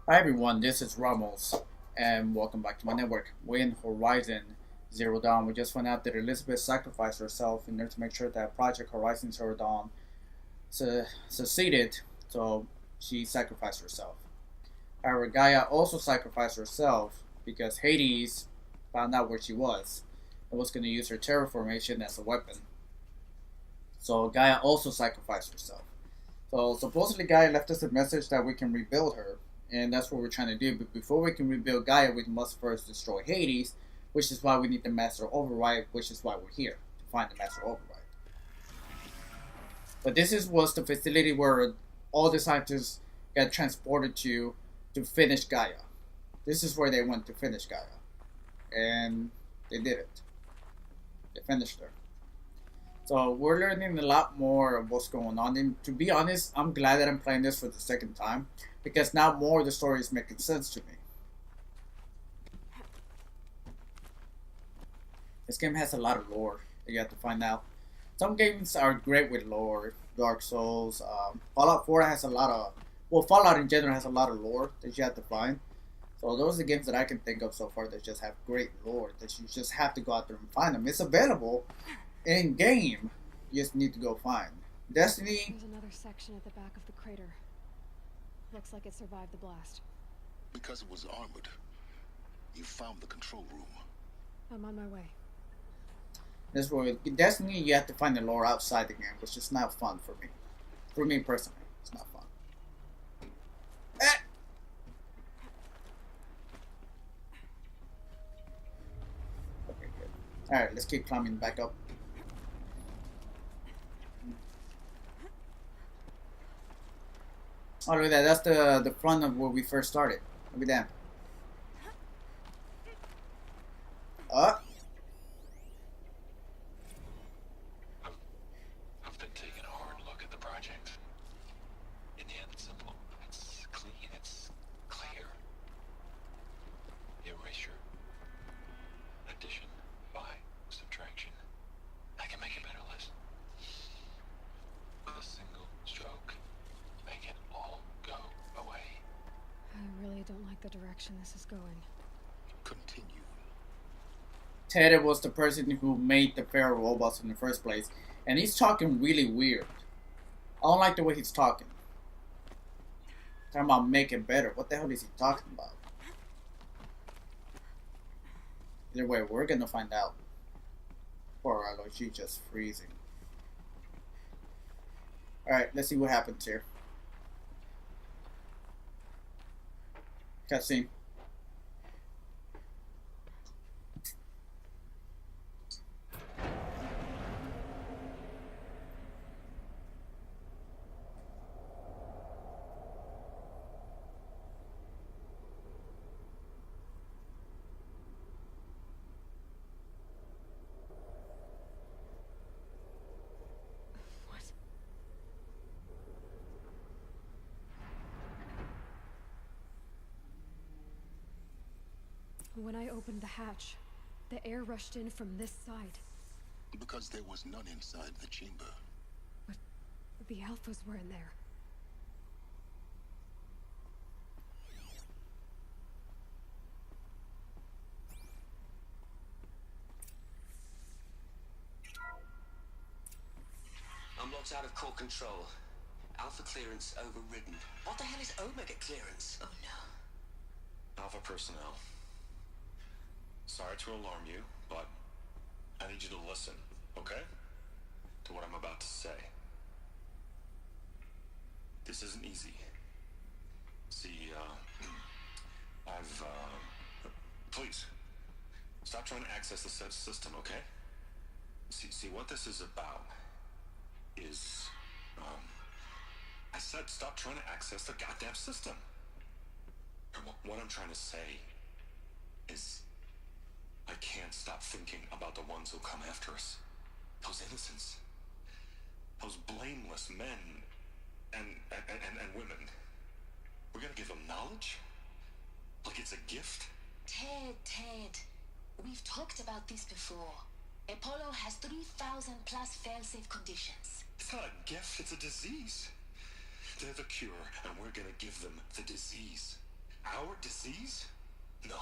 Hi everyone, this is Ramos, and welcome back to my network. We're in Horizon Zero Dawn. We just found out that Elizabeth sacrificed herself in order to make sure that Project Horizon Zero Dawn succeeded, so she sacrificed herself. However, Gaia also sacrificed herself because Hades found out where she was and was going to use her terraformation as a weapon. So Gaia also sacrificed herself. So supposedly Gaia left us a message that we can rebuild her, and that's what we're trying to do. But before we can rebuild Gaia, we must first destroy Hades, which is why we need the Master Override, which is why we're here to find the Master Override. But was the facility where all the scientists got transported to finish Gaia. This is where they went to finish Gaia, and they did it. They finished her. So we're learning a lot more of what's going on. And to be honest, I'm glad that I'm playing this for the second time because now more of the story is making sense to me. This game has a lot of lore that you have to find out. Some games are great with lore. Dark Souls, Fallout 4 has a lot of, well, Fallout in general has a lot of lore that you have to find. So those are the games that I can think of so far that just have great lore that you just have to go out there and find them. It's available in game. You just need to go find. Destiny. There's another section at the back of the crater. Looks like it survived the blast. Because it was armored, you found the control room. I'm on my way. This where Destiny you have to find the lore outside the game, which is not fun for me. For me personally, it's not fun. Eh! Okay, good. Alright, let's keep climbing back up. Oh, look at that. That's the front of where we first started. Look at that. I've been taking a hard look at the project. In the end, it's simple. It's clean. It's clear. Erasure. Addition. By. Subtraction. I can make a better list. With a single stroke. Make it all go away. I really don't like the direction this is going. Continue. Ted was the person who made the Pharaoh robots in the first place, and he's talking really weird. I don't like the way he's talking. Talking about make it better. What the hell is he talking about? Either way, we're gonna find out. Poor Rilo, she's just freezing. Alright, let's see what happens here. Cutscene. What? When I opened the hatch, the air rushed in from this side. Because there was none inside the chamber. But the alphas were in there. Unlocked out of core control. Alpha clearance overridden. What the hell is Omega clearance? Oh no. Alpha personnel. Sorry to alarm you, but I need you to listen, okay? To what I'm about to say. This isn't easy. See, please, stop trying to access the system, okay? See, what this is about is, I said stop trying to access the goddamn system. What I'm trying to say is, I can't stop thinking about the ones who come after us. Those innocents. Those blameless men and women. We're gonna give them knowledge? Like it's a gift? Ted. We've talked about this before. Apollo has 3,000 plus fail-safe conditions. It's not a gift, it's a disease. They're the cure, and we're gonna give them the disease. our disease? No,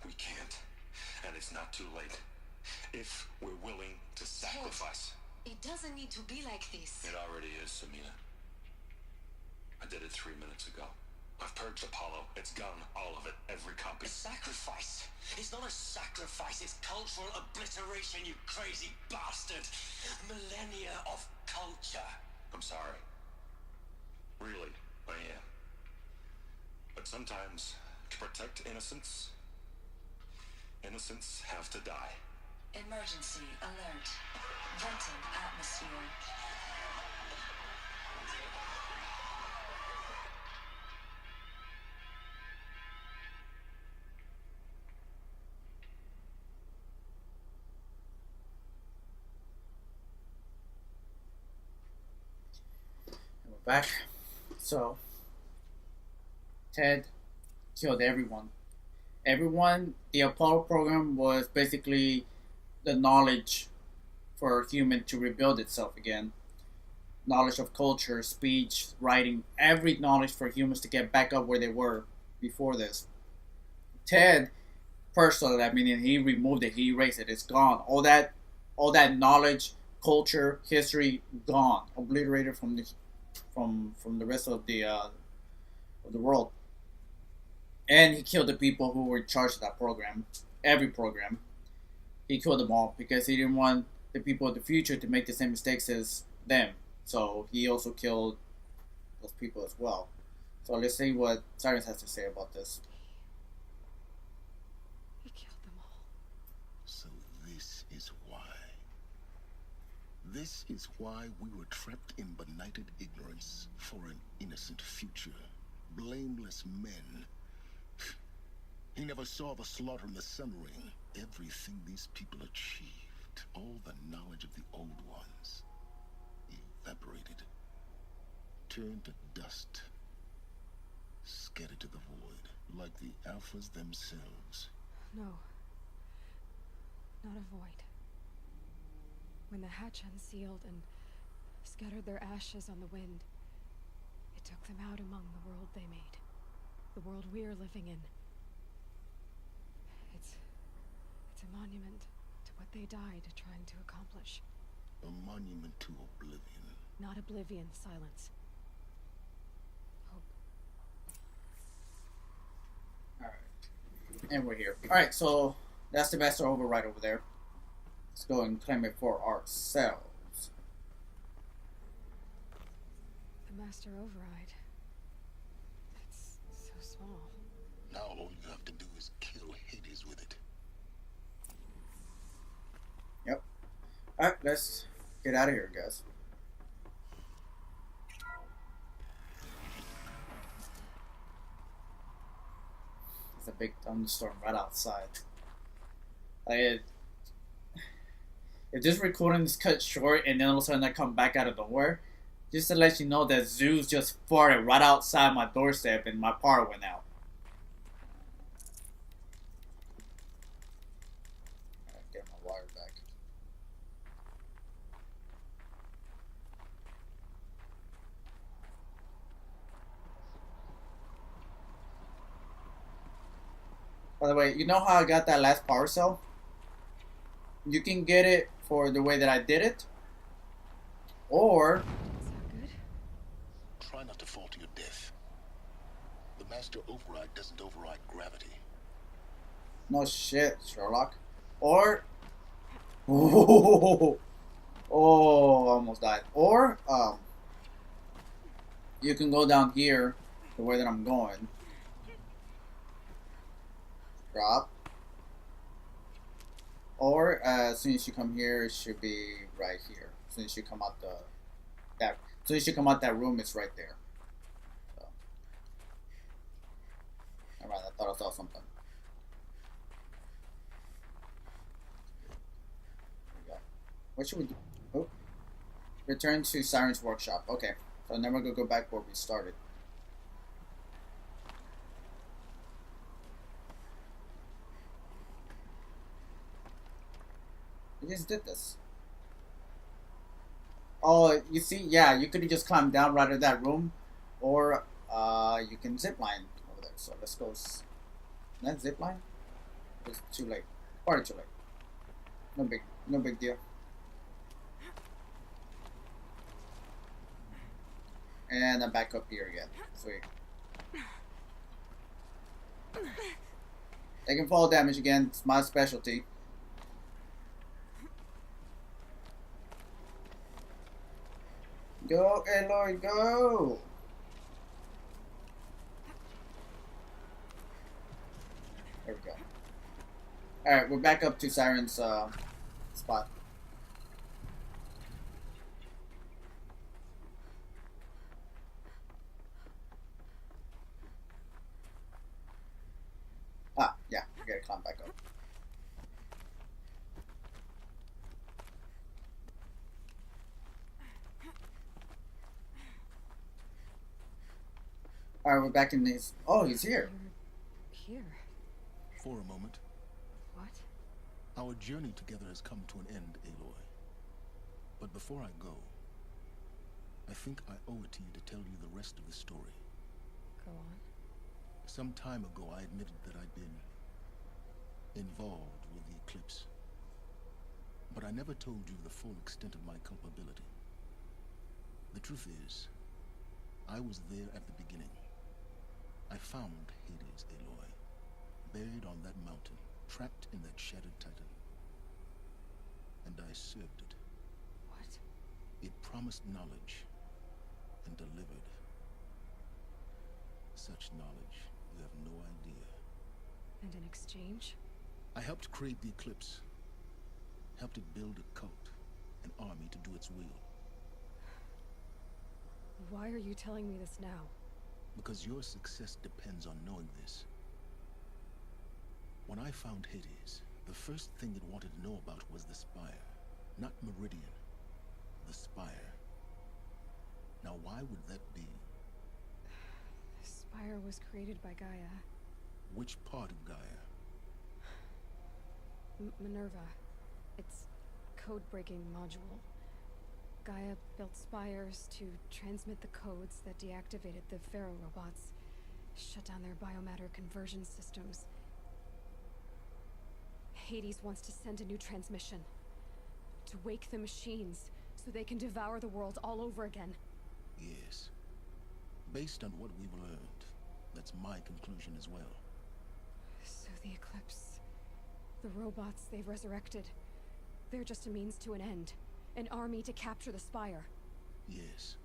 we can't. And it's not too late. If we're willing to sacrifice. It doesn't need to be like this. It already is, Samina. I did it 3 minutes ago. I've purged Apollo. It's gone, all of it, every copy. A sacrifice. It's not a sacrifice, it's cultural obliteration, you crazy bastard. Millennia of culture. I'm sorry. Really, I am. But sometimes, to protect innocence, innocents have to die. Emergency alert. Venting atmosphere. And we're back. So, Ted killed everyone. Everyone, the Apollo program was basically the knowledge for a human to rebuild itself again. Knowledge of culture, speech, writing, every knowledge for humans to get back up where they were before this. Ted, personally, I mean, he removed it, he erased it, it's gone. All that knowledge, culture, history, gone, obliterated from the rest of the world. And he killed the people who were in charge of that program, every program. He killed them all because he didn't want the people of the future to make the same mistakes as them. So he also killed those people as well. So let's see what Sirens has to say about this. He killed them all. So this is why. This is why we were trapped in benighted ignorance for an innocent future. Blameless men. He never saw the slaughter in the sun ring. Everything these people achieved, all the knowledge of the old ones, evaporated, turned to dust, scattered to the void, like the Alphas themselves. No. Not a void. When the hatch unsealed and scattered their ashes on the wind, it took them out among the world they made. The world we're living in. It's a monument to what they died trying to accomplish. A monument to oblivion. Not oblivion, silence. Hope. Alright. And we're here. Alright, so that's the master override over there. Let's go and claim it for ourselves. The master override. That's so small. Now all you have to do is kill Hades with it. Yep. Alright, let's get out of here, guys. There's a big thunderstorm right outside. If this recording is cut short and then all of a sudden I come back out of nowhere, just to let you know that Zeus just farted right outside my doorstep and my power went out. Alright, get my wire back. By the way, you know how I got that last power cell? You can get it for the way that I did it, or Is that good? Try not to fall to your death. The master override doesn't override gravity. no shit, Sherlock, or oh, almost died. Or you can go down here, the way that I'm going. Drop. Or as soon as you come here, it should be right here. As soon as you come out as soon as you come out that room, it's right there. So. Alright, I thought I saw something. There we go. What should we do? Oh. Return to Siren's workshop. Okay. So now we're gonna go back where we started. We just did this. Oh, you see, yeah, you could have just climbed down right in that room, or you can zip line over there. so let's go. That zip line? It's too late. Far too late. No big deal. And I'm back up here again. Sweet. Taking fall damage again. It's my specialty. Go, Aloy, go! There we go. Alright, we're back up to Siren's spot. Ah, yeah, we gotta climb back up. Alright, we're back in his... Oh, he's here. You're here. For a moment, What? our journey together has come to an end, Aloy. But before I go, I think I owe it to you to tell you the rest of the story. Go on. Some time ago, I admitted that I'd been involved with the eclipse. But I never told you the full extent of my culpability. The truth is, I was there at the beginning. I found Hades, Aloy, buried on that mountain, trapped in that shattered titan. And I served it. What? It promised knowledge and delivered. Such knowledge, you have no idea. And in exchange? I helped create the eclipse. Helped it build a cult, an army to do its will. Why are you telling me this now? Because your success depends on knowing this. When I found Hades, the first thing it wanted to know about was the Spire. Not Meridian. The Spire. Now why would that be? The Spire was created by Gaia. Which part of Gaia? Minerva. Its code-breaking module. Gaia built spires to transmit the codes that deactivated the Pharaoh robots, shut down their biomatter conversion systems. Hades wants to send a new transmission. To wake the machines, so they can devour the world all over again. Yes. Based on what we've learned, that's my conclusion as well. So the Eclipse... the robots they've resurrected... they're just a means to an end. An army to capture the Spire. Yes.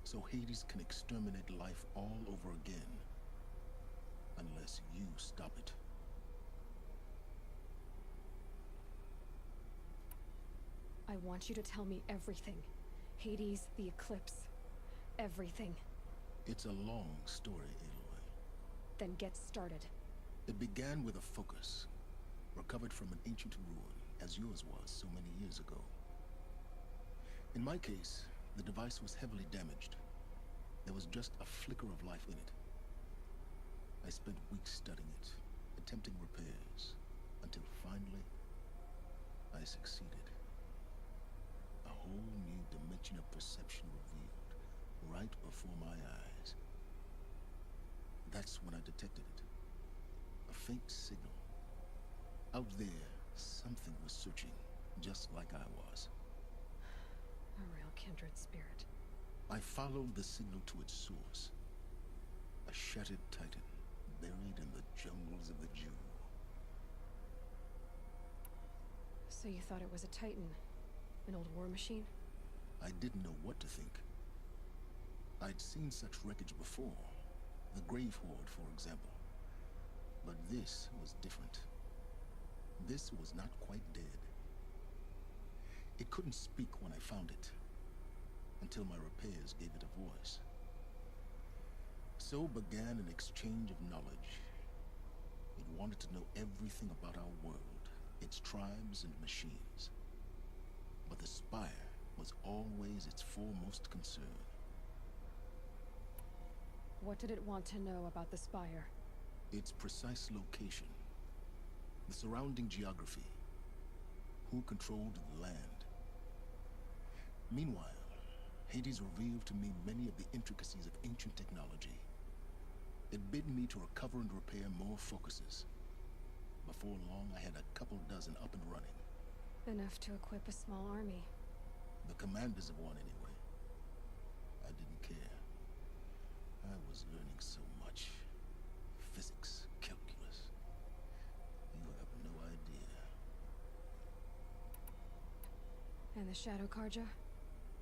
So Hades can exterminate life all over again. Unless you stop it. I want you to tell me everything. Hades, the Eclipse. Everything. It's a long story, Aloy. Then get started. It began with a focus, recovered from an ancient ruin, as yours was so many years ago. In my case, the device was heavily damaged. There was just a flicker of life in it. I spent weeks studying it, attempting repairs, until finally, I succeeded. A whole new dimension of perception revealed, right before my eyes. That's when I detected it. A faint signal. Out there, something was searching, just like I was. A real kindred spirit. I followed the signal to its source. A shattered titan, buried in the jungles of the Jew. So you thought it was a Titan? An old war machine? I didn't know what to think. I'd seen such wreckage before. The Grave Horde, for example. But this was different. This was not quite dead. It couldn't speak when I found it, until my repairs gave it a voice. So began an exchange of knowledge. It wanted to know everything about our world, its tribes and machines. But the Spire was always its foremost concern. What did it want to know about the Spire? Its precise location, the surrounding geography, who controlled the land. Meanwhile, Hades revealed to me many of the intricacies of ancient technology. It bid me to recover and repair more focuses. Before long, I had a couple dozen up and running. Enough to equip a small army. The commanders of one, anyway. I didn't care. I was learning so much. Physics, calculus. You have no idea. And the Shadow Karja?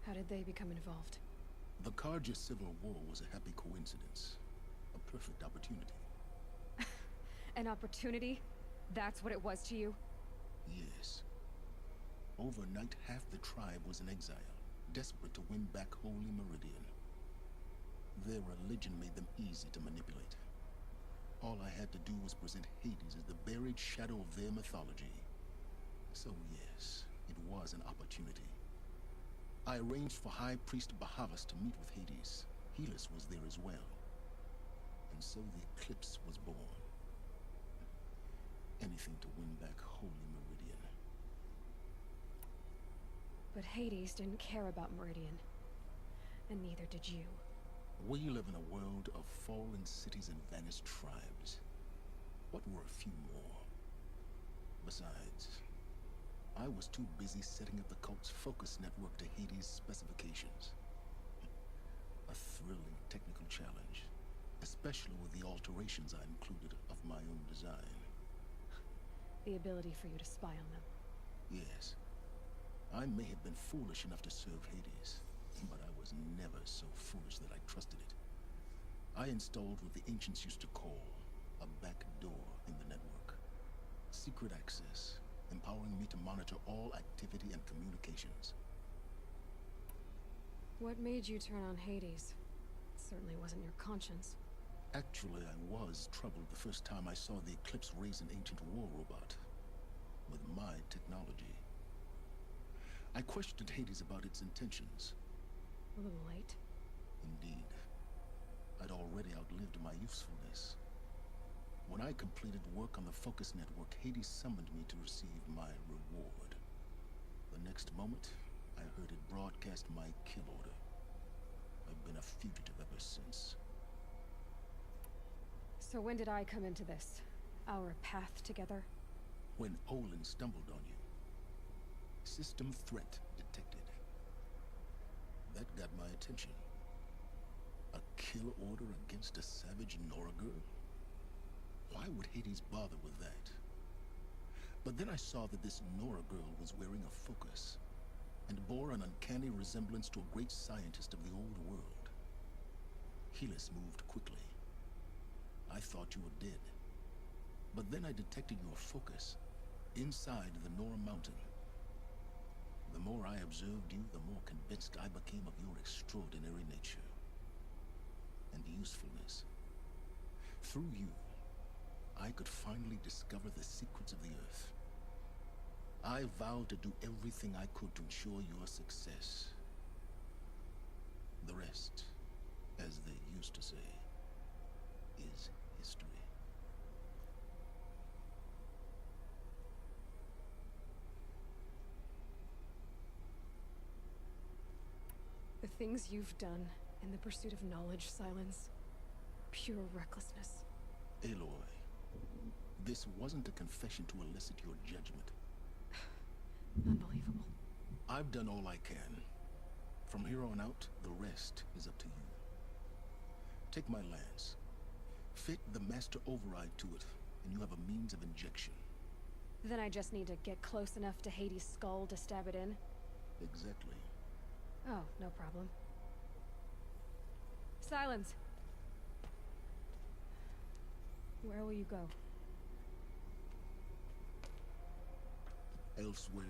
How did they become involved? The Karja Civil War was a happy coincidence. A perfect opportunity. An opportunity? That's what it was to you? Yes. Overnight, half the tribe was in exile, desperate to win back Holy Meridian. Their religion made them easy to manipulate. All I had to do was present Hades as the buried shadow of their mythology. So yes, it was an opportunity. I arranged for High Priest Bahavas to meet with Hades. Helis was there as well. And so the eclipse was born. Anything to win back Holy Meridian. But Hades didn't care about Meridian. And neither did you. We live in a world of fallen cities and vanished tribes. What were a few more? Besides, I was too busy setting up the cult's focus network to Hades' specifications. A thrilling technical challenge, especially with the alterations I included of my own design. The ability for you to spy on them. Yes. I may have been foolish enough to serve Hades, but I was never so foolish that I trusted it. I installed what the ancients used to call a back door in the network. Secret access, empowering me to monitor all activity and communications. What made you turn on Hades? It certainly wasn't your conscience. Actually, I was troubled the first time I saw the Eclipse raise an ancient war robot. With my technology. I questioned Hades about its intentions. A little late. Indeed. I'd already outlived my usefulness. When I completed work on the Focus Network, Hades summoned me to receive my reward. The next moment, I heard it broadcast my kill order. I've been a fugitive ever since. So when did I come into this? Our path together? When Olin stumbled on you. System threat detected. That got my attention. A kill order against a savage Nora girl? Why would Hades bother with that? But then I saw that this Nora girl was wearing a focus, and bore an uncanny resemblance to a great scientist of the old world. Helis moved quickly. I thought you were dead. But then I detected your focus inside the Nora mountain. The more I observed you, the more convinced I became of your extraordinary nature and usefulness. Through you, I could finally discover the secrets of the Earth. I vowed to do everything I could to ensure your success. The rest, as they used to say, is history. The things you've done in the pursuit of knowledge, Silence. Pure recklessness. Aloy, this wasn't a confession to elicit your judgment. Unbelievable. I've done all I can. From here on out, the rest is up to you. Take my lance. Fit the master override to it, and you have a means of injection. Then I just need to get close enough to Hades' skull to stab it in? Exactly. Oh, no problem. Silence! Where will you go? Elsewhere.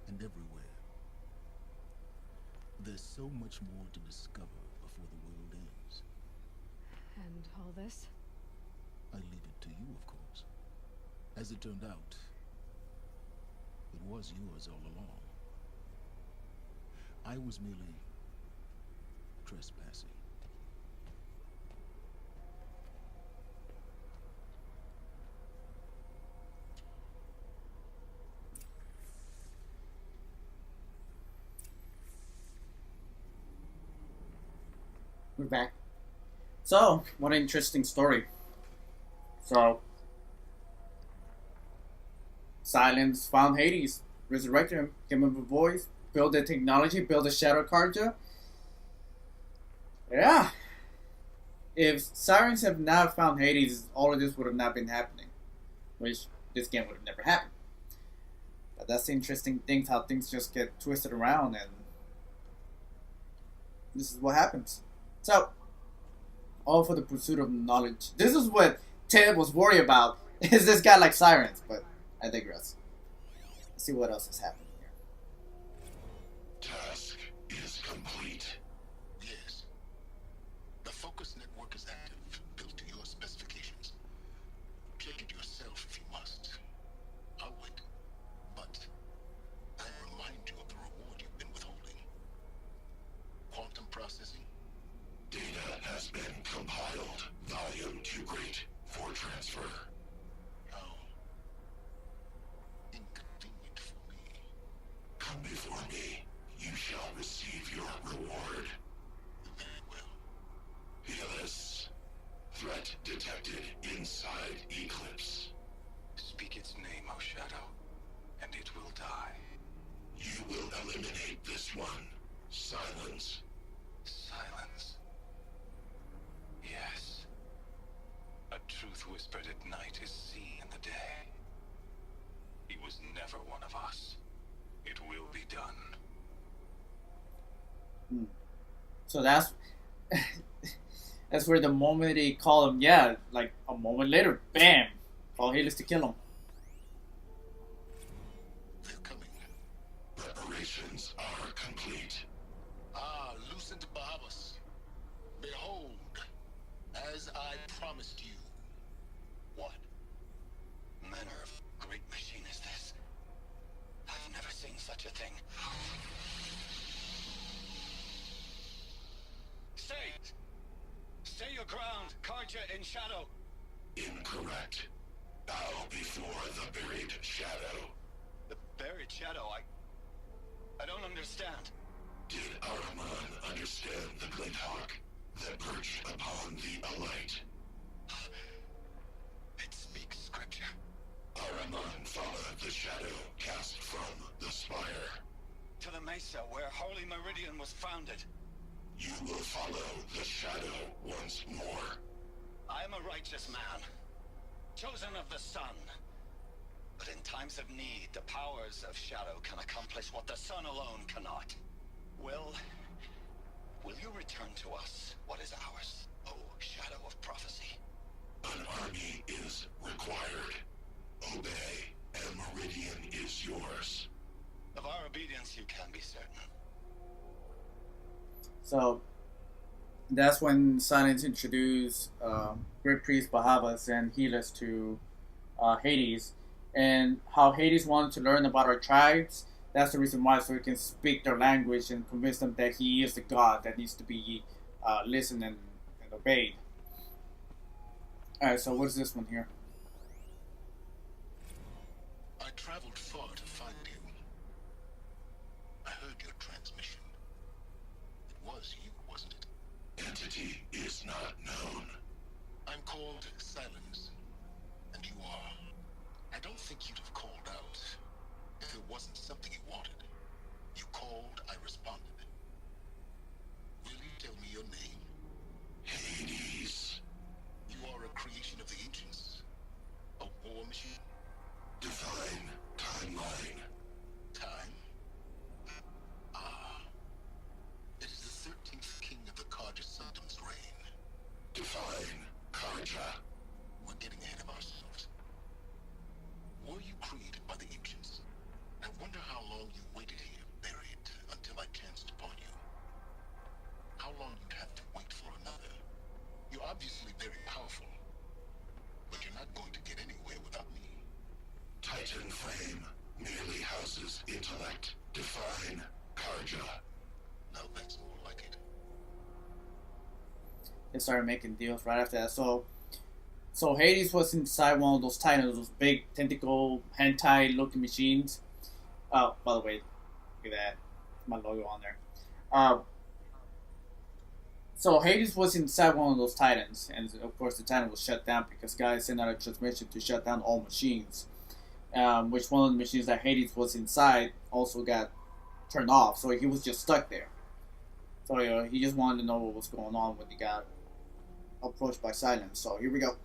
And everywhere. There's so much more to discover before the world ends. And all this? I leave it to you, of course. As it turned out, it was yours all along. I was merely trespassing. We're back. So, what an interesting story. So, Silence found Hades, resurrected him, gave him a voice, built the technology, built the Shadow Carja. Yeah. If Sirens have not found Hades, all of this would have not been happening. Which this game would have never happened. But that's the interesting thing, how things just get twisted around, and this is what happens. So, all for the pursuit of knowledge. This is what Ted was worried about. Is this guy like Sirens? But I digress. Let's see what else is happening here. Task is complete. Yes. The focus network is active, built to your specifications. Check it yourself if you must. I'll wait. But I'll remind you of the reward you've been withholding. Quantum processing? Data has been compiled. Volume too great for transfer. How inconvenient for me. Come before me. You shall receive your reward. Very well. Helis. Threat detected inside Eclipse. Speak its name, O Shadow, and it will die. You will eliminate this one. Silence. Silence. Yes. A truth whispered at night is seen in the day. He was never one of us. It will be done. So that's that's where the moment they call him, yeah, like a moment later, bam, call Hades to kill him. They're coming. Preparations are complete. Ah, loosened Bahavas. Behold, as I promised you. What? Manner of great machine is this? I've never seen such a thing. Stay! Stay your ground, Carja in Shadow. Incorrect. Bow before the buried shadow. The buried shadow, I don't understand. Did Ahriman understand the Glint Hawk that perched upon the Alight? It speaks scripture. Ahriman followed the shadow cast from the spire. To the mesa where Holy Meridian was founded. You will follow the shadow once more. I am a righteous man, chosen of the sun. But in times of need, the powers of shadow can accomplish what the sun alone cannot. Will you return to us what is ours, O Shadow of Prophecy? An army is required. Obey, and Meridian is yours. Of our obedience you can be certain. So that's when Silence introduced Great Priest Bahavas and Helis to Hades, and how Hades wanted to learn about our tribes. That's the reason why, so he can speak their language and convince them that he is the god that needs to be listened and obeyed. Alright, so what is this one here? I traveled far to find you. I heard your transmission. It was you, wasn't it? Entity is not known. I'm called Silence, and you are. I don't think you'd have called out if it wasn't something you wanted. You called, I responded. Will you tell me your name? Hades. You are a creation of the ancients. A war machine? Define timeline. Time? Ah. It is the 13th king of the Carja Sanctum's reign. Define Karja. We're getting ahead of ourselves. Were you created by the ancients? I wonder how long you waited here, buried, until I chanced upon you. How long you'd have to wait for another. You're obviously very powerful, but you're not going to get anywhere without me. Titan flame merely houses intellect. Define Karja. Now that's more like it. They started making deals right after that. So Hades was inside one of those titans, those big tentacle hentai-looking machines. Oh, by the way, look at that, my logo on there. So Hades was inside one of those Titans, and of course the Titan was shut down because guys sent out a transmission to shut down all machines. Which one of the machines that Hades was inside also got turned off, so he was just stuck there. So he just wanted to know what was going on when he got approached by Silence. So here we go.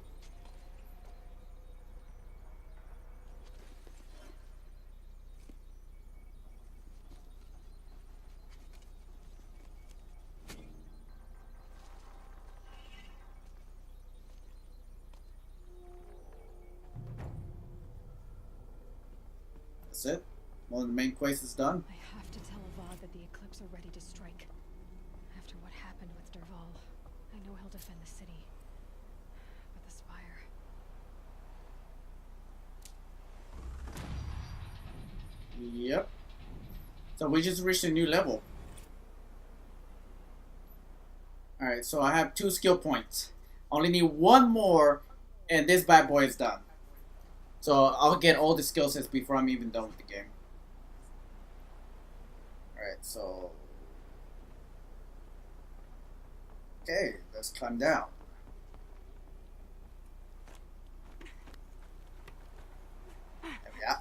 That's it. One of the main quests is done. I have to tell Avad that the Eclipse are ready to strike. After what happened with Derval, I know he'll defend the city. But the Spire... Yep. So we just reached a new level. Alright, so I have 2 skill points. I only need 1 more, and this bad boy is done. So I'll get all the skill sets before I'm even done with the game. Alright, so... Okay, let's climb down. There we are.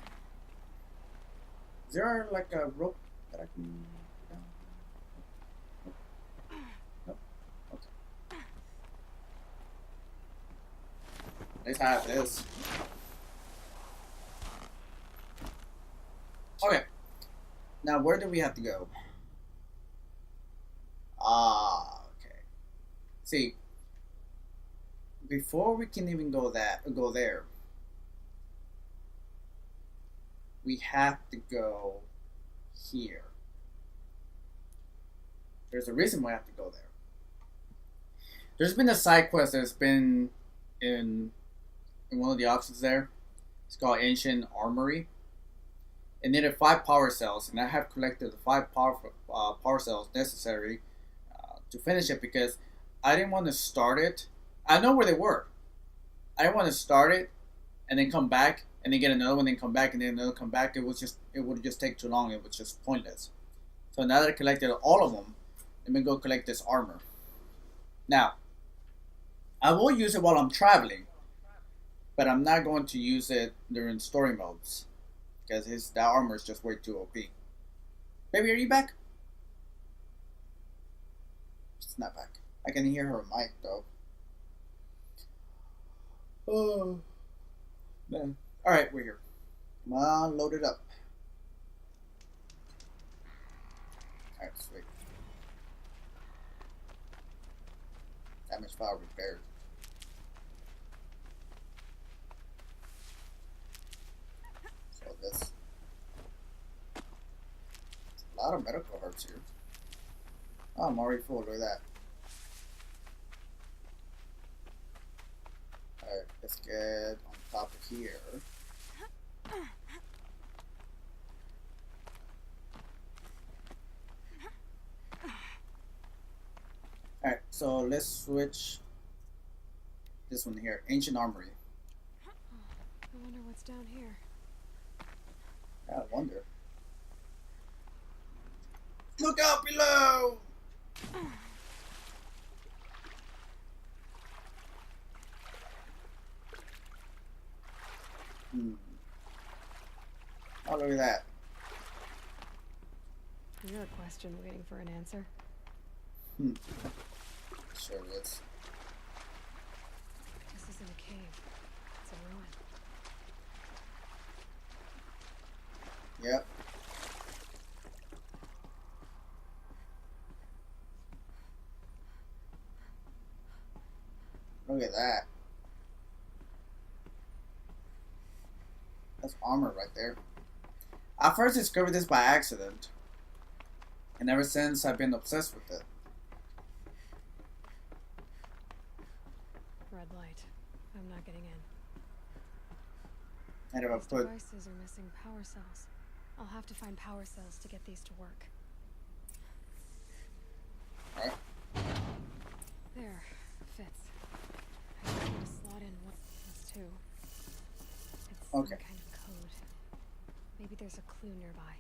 Is there like a rope that I can... Nope. Okay. At least I have this. Okay. Now where do we have to go? Okay. See, before we can even go there, we have to go here. There's a reason we have to go there. There's been a side quest that's been in one of the options there. It's called Ancient Armory. It needed 5 power cells, and I have collected the 5 power cells necessary to finish it because I didn't want to start it. I know where they were. I didn't want to start it and then come back and then get another one, then come back and then another come back. It would just take too long. It was just pointless. So now that I collected all of them, let me go collect this armor. Now, I will use it while I'm traveling, but I'm not going to use it during story modes. Because that armor is just way too OP. Baby, are you back? She's not back. I can hear her mic though. Oh man. Alright, we're here. Come on, load it up. Alright, sweet. Damage file repaired. This. A lot of medical herbs here. Oh, I'm already full. Look at that. Alright, let's get on top of here. Alright, so let's switch this one here. Ancient Armory. I wonder what's down here. I wonder. Look out below! Oh, look at that. You're a question waiting for an answer. Sure is. This isn't a cave. It's a ruin. Yep. Look at that. That's armor right there. I first discovered this by accident. And ever since I've been obsessed with it. Red light. I'm not getting in. And if I These put... devices are missing power cells. I'll have to find power cells to get these to work. Alright. There. Fits. I just need to slot in one. That's 2. It's some Okay. kind of code. Maybe there's a clue nearby.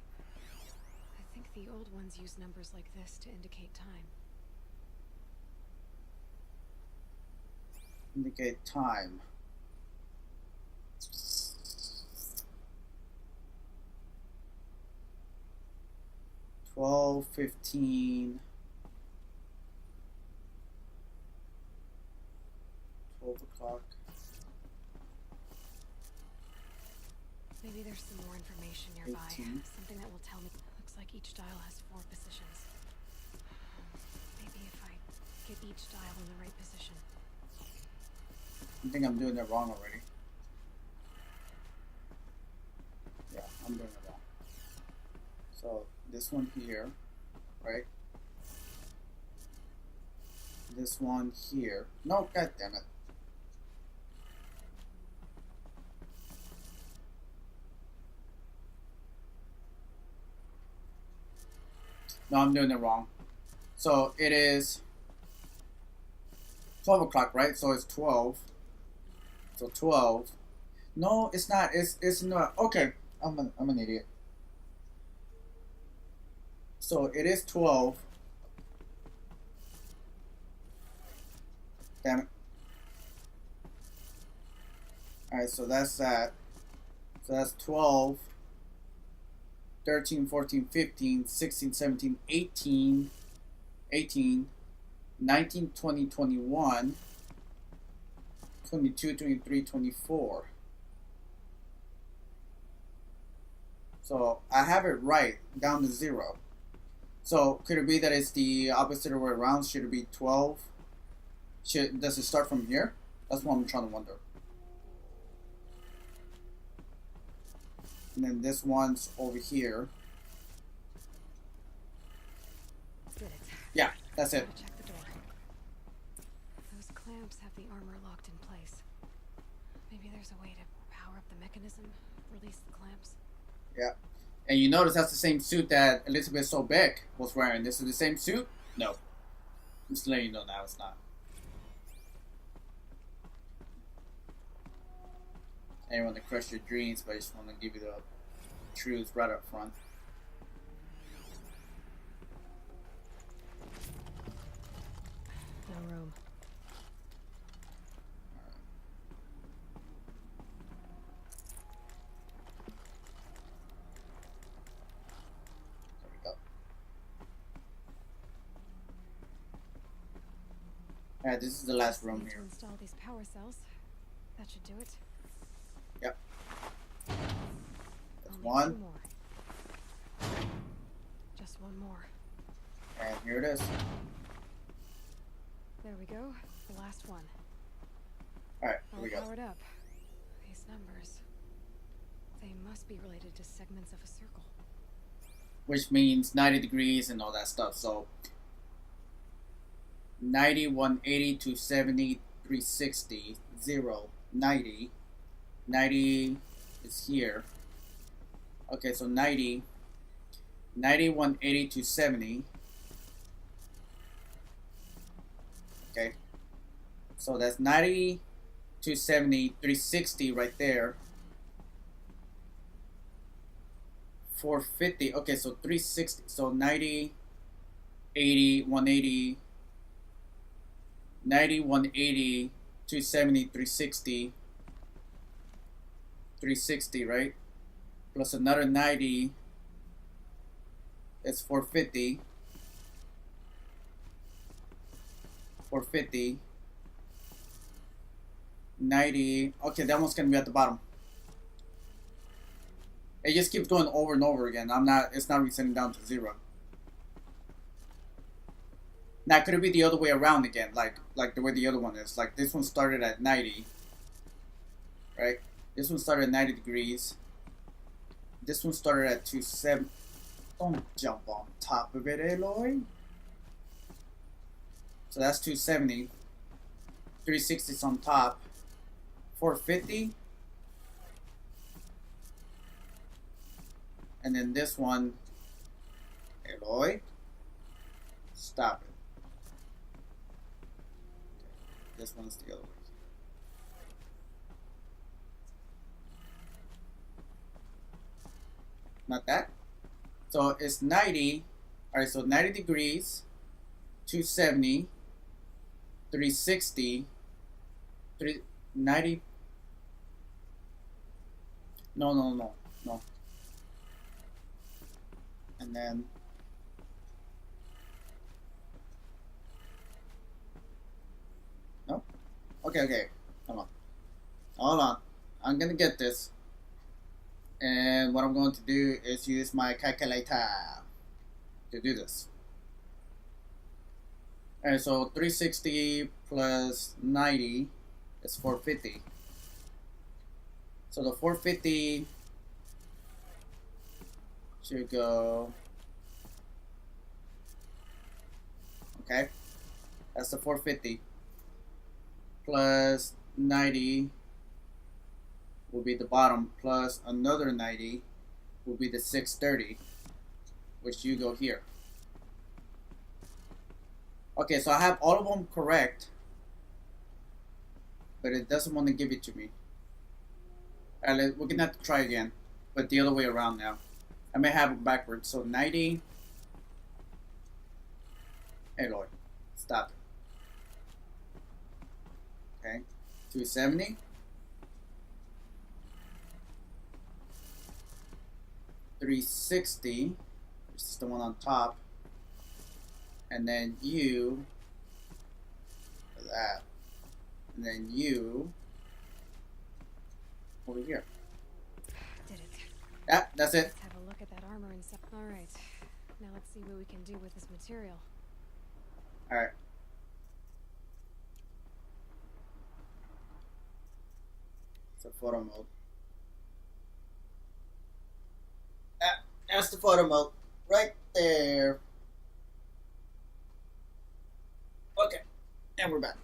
I think the old ones use numbers like this to indicate time. Indicate time. $12:15. 12 o'clock. Maybe there's some more information nearby. 18. Something that will tell me. Looks like each dial has 4 positions. Maybe if I get each dial in the right position. I think I'm doing it wrong already. Yeah, I'm doing it wrong. So this one here, right? This one here. No, god damn it. No, I'm doing it wrong. So it is 12 o'clock, right? So it's 12. So 12. No, it's not. It's not. Okay, I'm an idiot. So it is 12. Damn it. Alright, so that's that. So that's 12, 13, 14, 15, 16, 17, 18, 19, 20, 21, 22, 23, 24. So I have it right down to 0. So could it be that it's the opposite way around? Should it be 12? Does it start from here? That's what I'm trying to wonder. And then this one's over here. Did it. Yeah, that's it. Gotta check the door. Those clamps have the armor locked in place. Maybe there's a way to power up the mechanism, release the clamps. Yeah. And you notice that's the same suit that Elizabeth Sobeck was wearing. This is the same suit? No. I'm just letting you know now it's not. I didn't want to crush your dreams, but I just want to give you the truth right up front. No room. There we go. Alright, this is the last room Need to here. install these power cells. That should do it. Yep. That's Only one. 2 more. Just one more. And here it is. There we go. The last one. Alright, here All we go. powered up. These numbers. They must be related to segments of a circle. Which means 90 degrees and all that stuff. So 90, 180, 270, 360, 0, 90. 90 is here. Okay, so 90, 180, 270. Okay. So that's 90, 270, 360 right there. 450. Okay, so 360. So 90, 80, 180, 90, 180, 270, 360. 360, right? Plus another 90. It's 450. 450. 90. Okay, that one's gonna be at the bottom. It just keeps going over and over again. It's not resetting down to 0. Now, could it be the other way around again? Like the way the other one is. Like this one started at 90. Right? This one started at 90 degrees. This one started at 270. Don't jump on top of it, Aloy. So that's 270. 360 is on top. 450. And then this one, Aloy, stop it. This one's the other way. Not that. So it's 90. Alright, so 90 degrees, 270, 360, 390. No. And then no. Okay. Come on. Hold on. I'm gonna get this. And what I'm going to do is use my calculator to do this. Alright, so 360 plus 90 is 450. So the 450 should go. Okay, that's the 450 plus 90 will be the bottom, plus another 90 will be the 630, which you go here. Okay, so I have all of them correct, but it doesn't want to give it to me. Alright, we're gonna have to try again, but the other way around now. I may have it backwards. So 90. Hey Lord, stop it. Okay, 270. 360, which is the one on top, and then you for that, and then you over here. Did it. Yeah, that's it. Let's have a look at that armor and stuff. All right. Now let's see what we can do with this material. All right. It's a photo mode. That's the photo mode right there. Okay, and we're back.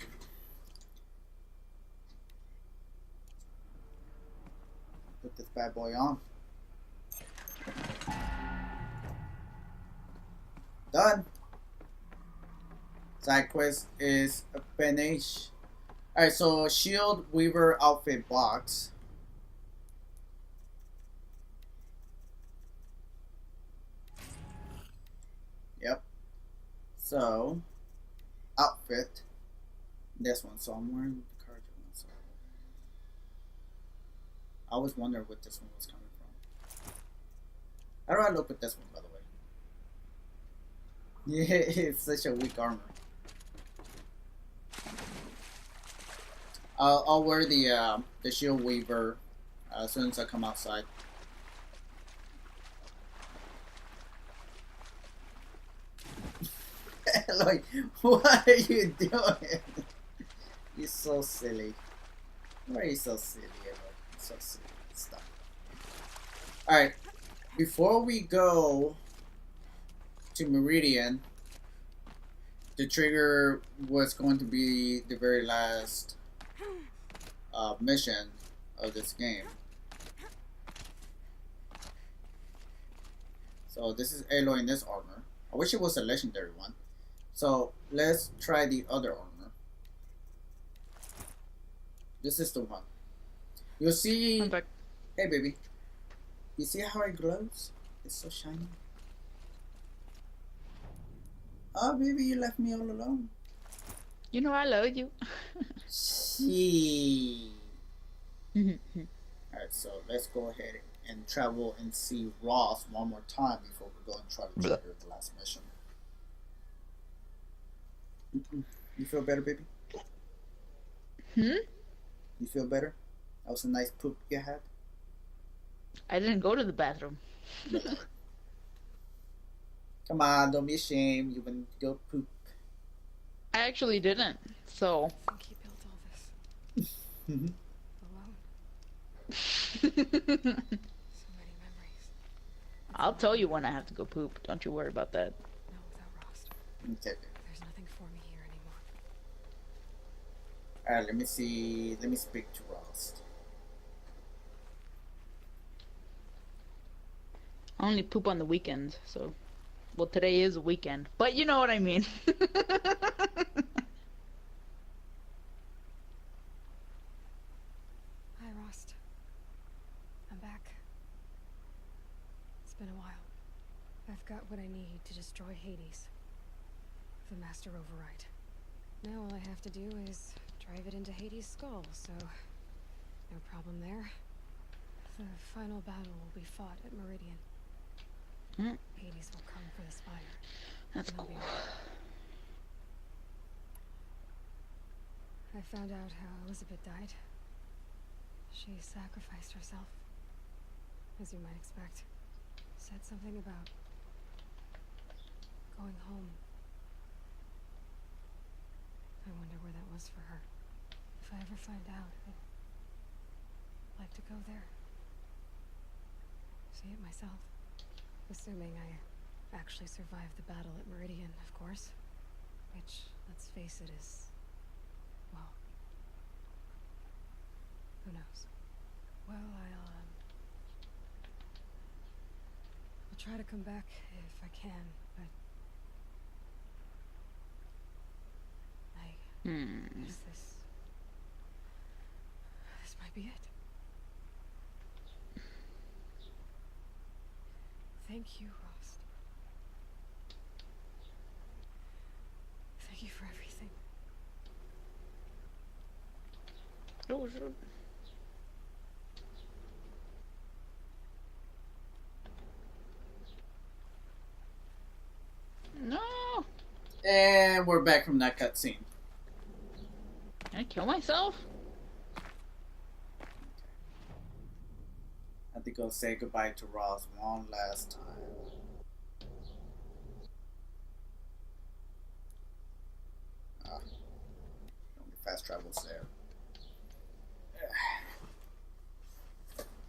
Put this bad boy on. Done. Side quest is finished. Alright, so Shield Weaver outfit box. Yep. So, outfit. This one. So I'm wearing the card one. So I always wondered what this one was coming from. How do I look with this one, by the way? Yeah, it's such a weak armor. I'll wear the Shield Weaver as soon as I come outside. Like, what are you doing? You're so silly. Why are you so silly, Eloy? So silly. Stop. Alright. Before we go to Meridian, the trigger was going to be the very last mission of this game. So this is Aloy in this armor. I wish it was a legendary one. So let's try the other armor. This is the one. You'll see. I'm back. Hey baby. You see how it glows? It's so shiny. Oh baby, you left me all alone. You know I love you. Gee. Alright, so let's go ahead and travel and see Ross one more time before we go and try to trigger the last mission. You feel better, baby? You feel better? That was a nice poop you had? I didn't go to the bathroom. Come on, don't be ashamed. You went to go poop. I actually didn't, so. I think he built all this alone. So many memories. I'll tell you when I have to go poop. Don't you worry about that. No, without Rost. Okay. There's nothing for me here anymore. Alright, let me see. Let me speak to Ross. I only poop on the weekends, so. Well, today is a weekend, but you know what I mean. Hi, Rost. I'm back. It's been a while. I've got what I need to destroy Hades. The Master Override. Now all I have to do is drive it into Hades' skull, so no problem there. The final battle will be fought at Meridian. Hades will come for the Spire. That's and I'll cool. be ready. I found out how Elizabeth died. She sacrificed herself, as you might expect. Said something about going home. I wonder where that was for her. If I ever find out, I'd like to go there. See it myself. Assuming I actually survived the battle at Meridian, of course. Which, let's face it, is... well... who knows? Well, I'll try to come back if I can, but... I guess this might be it. Thank you, Rost. Thank you for everything. Oh, sure. No! And we're back from that cutscene. Can I kill myself? I think I'll say goodbye to Ross one last time. Only fast travels there.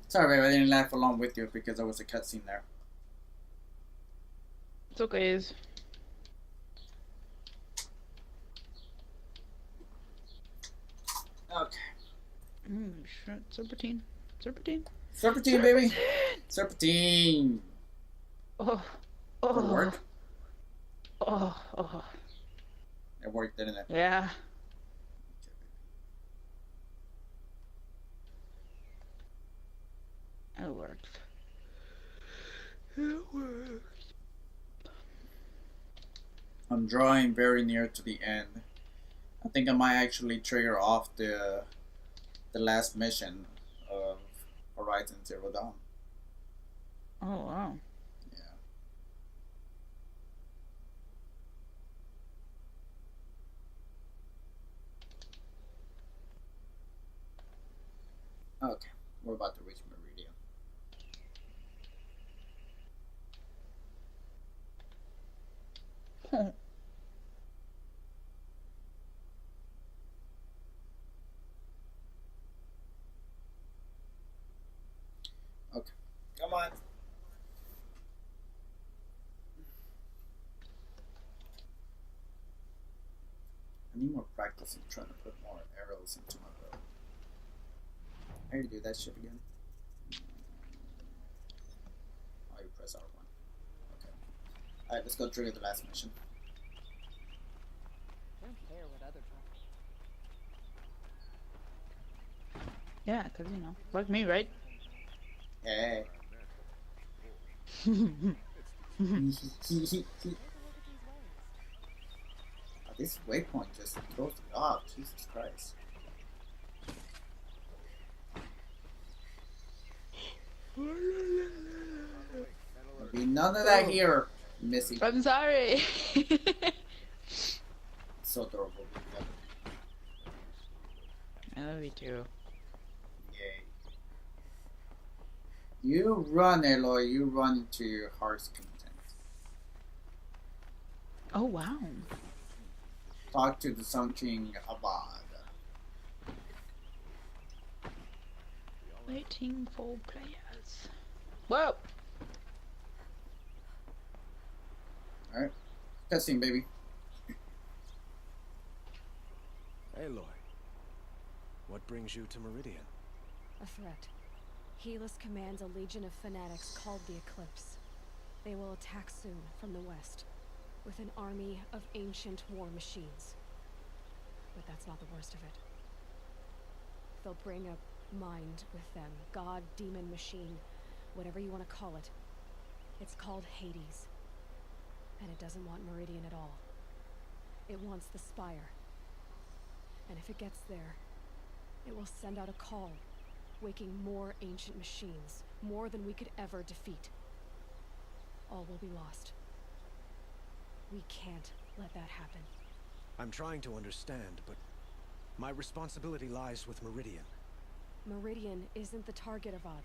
Sorry, babe, I didn't laugh along with you because there was a cutscene there. It's okay. Okay. Shit. Serpentine. Serpentine. Serpentine, baby. Serpentine. Oh. Did it Oh. work? Oh. It worked, didn't it? Yeah. It worked. It worked. I'm drawing very near to the end. I think I might actually trigger off the last mission of Horizon Zero Dawn. Oh, wow. Yeah. Okay, we're about to reach Meridian. Okay, come on. I need more practice in trying to put more arrows into my bow. How do you do that shit again? Oh, you press R1. Okay. Alright, let's go trigger the last mission. Don't care what other Yeah, because, you know, like me, right? Hey. Oh, this waypoint just throws me off. Jesus Christ. There'll be none of that here, Missy. I'm sorry. So adorable. I love you too. Yay. You run, Aloy. You run to your heart's content. Oh, wow. Talk to the Sun King Abad. Waiting for players. Whoa! Alright. Cutscene, baby. Aloy, what brings you to Meridian? A threat. Helis commands a legion of fanatics called the Eclipse. They will attack soon from the west, with an army of ancient war machines. But that's not the worst of it. They'll bring a mind with them. God, demon, machine, whatever you want to call it. It's called Hades. And it doesn't want Meridian at all. It wants the Spire. And if it gets there, it will send out a call, waking more ancient machines, more than we could ever defeat. All will be lost. We can't let that happen. I'm trying to understand, but my responsibility lies with Meridian. Meridian isn't the target, Avad.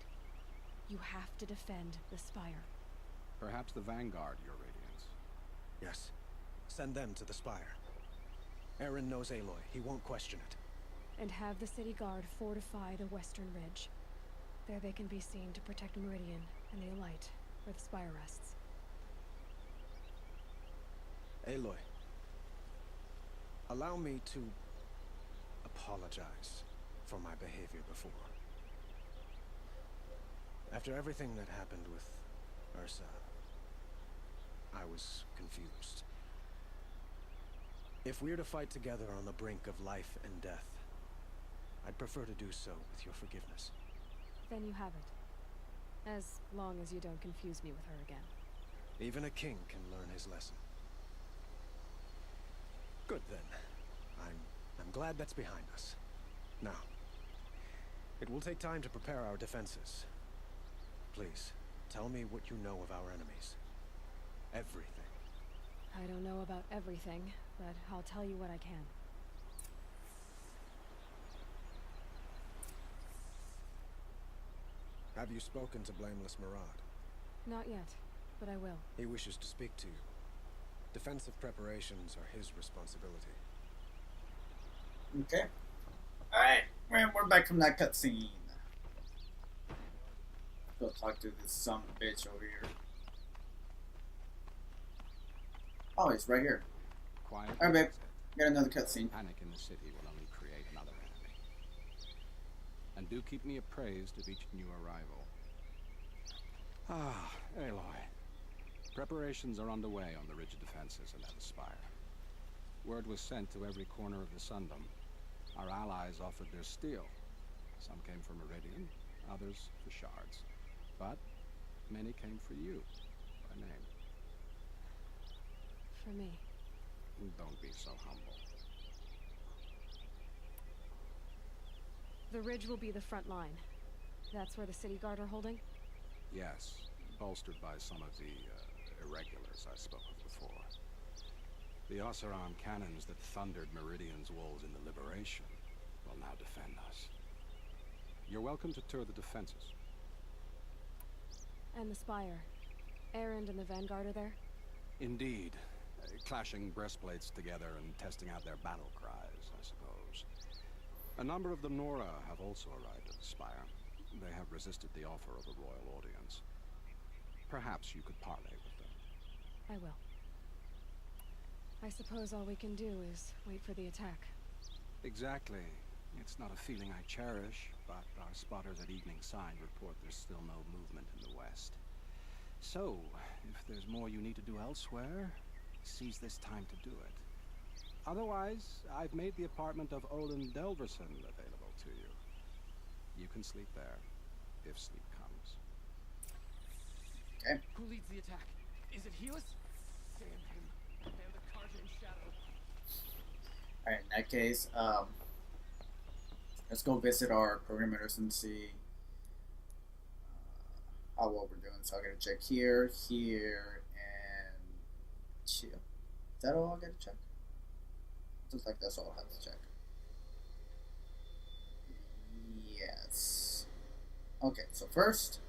You have to defend the Spire. Perhaps the Vanguard, Your Radiance. Yes. Send them to the Spire. Aaron knows Aloy. He won't question it. And have the City Guard fortify the Western Ridge. There they can be seen to protect Meridian and the Elite, where the Spire rests. Aloy, allow me to apologize for my behavior before. After everything that happened with Ursa, I was confused. If we're to fight together on the brink of life and death, I'd prefer to do so with your forgiveness. Then you have it. As long as you don't confuse me with her again. Even a king can learn his lesson. Good then. I'm glad that's behind us. Now, it will take time to prepare our defenses. Please, tell me what you know of our enemies. Everything. I don't know about everything, but I'll tell you what I can. Have you spoken to Blameless Murad? Not yet, but I will. He wishes to speak to you. Defensive preparations are his responsibility. Okay. Alright, we're back from that cutscene. Go talk to this son of a bitch over here. Oh, he's right here. Quiet. Alright, babe. Got another cutscene. Panic in the city will only create another enemy. And do keep me appraised of each new arrival. Ah, Aloy. Preparations are underway on the ridge defenses and at the Spire. Word was sent to every corner of the Sundom. Our allies offered their steel. Some came for Meridian, others for shards. But many came for you, by name. For me. Don't be so humble. The ridge will be the front line. That's where the City Guard are holding? Yes, bolstered by some of the irregulars I spoke of before. The Oseram cannons that thundered Meridian's walls in the Liberation will now defend us. You're welcome to tour the defenses. And the Spire. Erend and the Vanguard are there? Indeed. Clashing breastplates together and testing out their battle cries, I suppose. A number of the Nora have also arrived at the Spire. They have resisted the offer of a royal audience. Perhaps you could parley with them. I will. I suppose all we can do is wait for the attack. Exactly. It's not a feeling I cherish, but our spotters at Evening Sign report there's still no movement in the west. So, if there's more you need to do elsewhere, seize this time to do it. Otherwise, I've made the apartment of Olin Delverson available to you. You can sleep there, if sleep comes. Okay. Who leads the attack? Is it Helis? Damn him. Damn the Karjan Shadow. Alright, in that case, let's go visit our perimeters and see how well we're doing. So I gotta check here, here, and chill. Is that all I gotta check? Looks like that's all I have to check. Yes. Okay, so first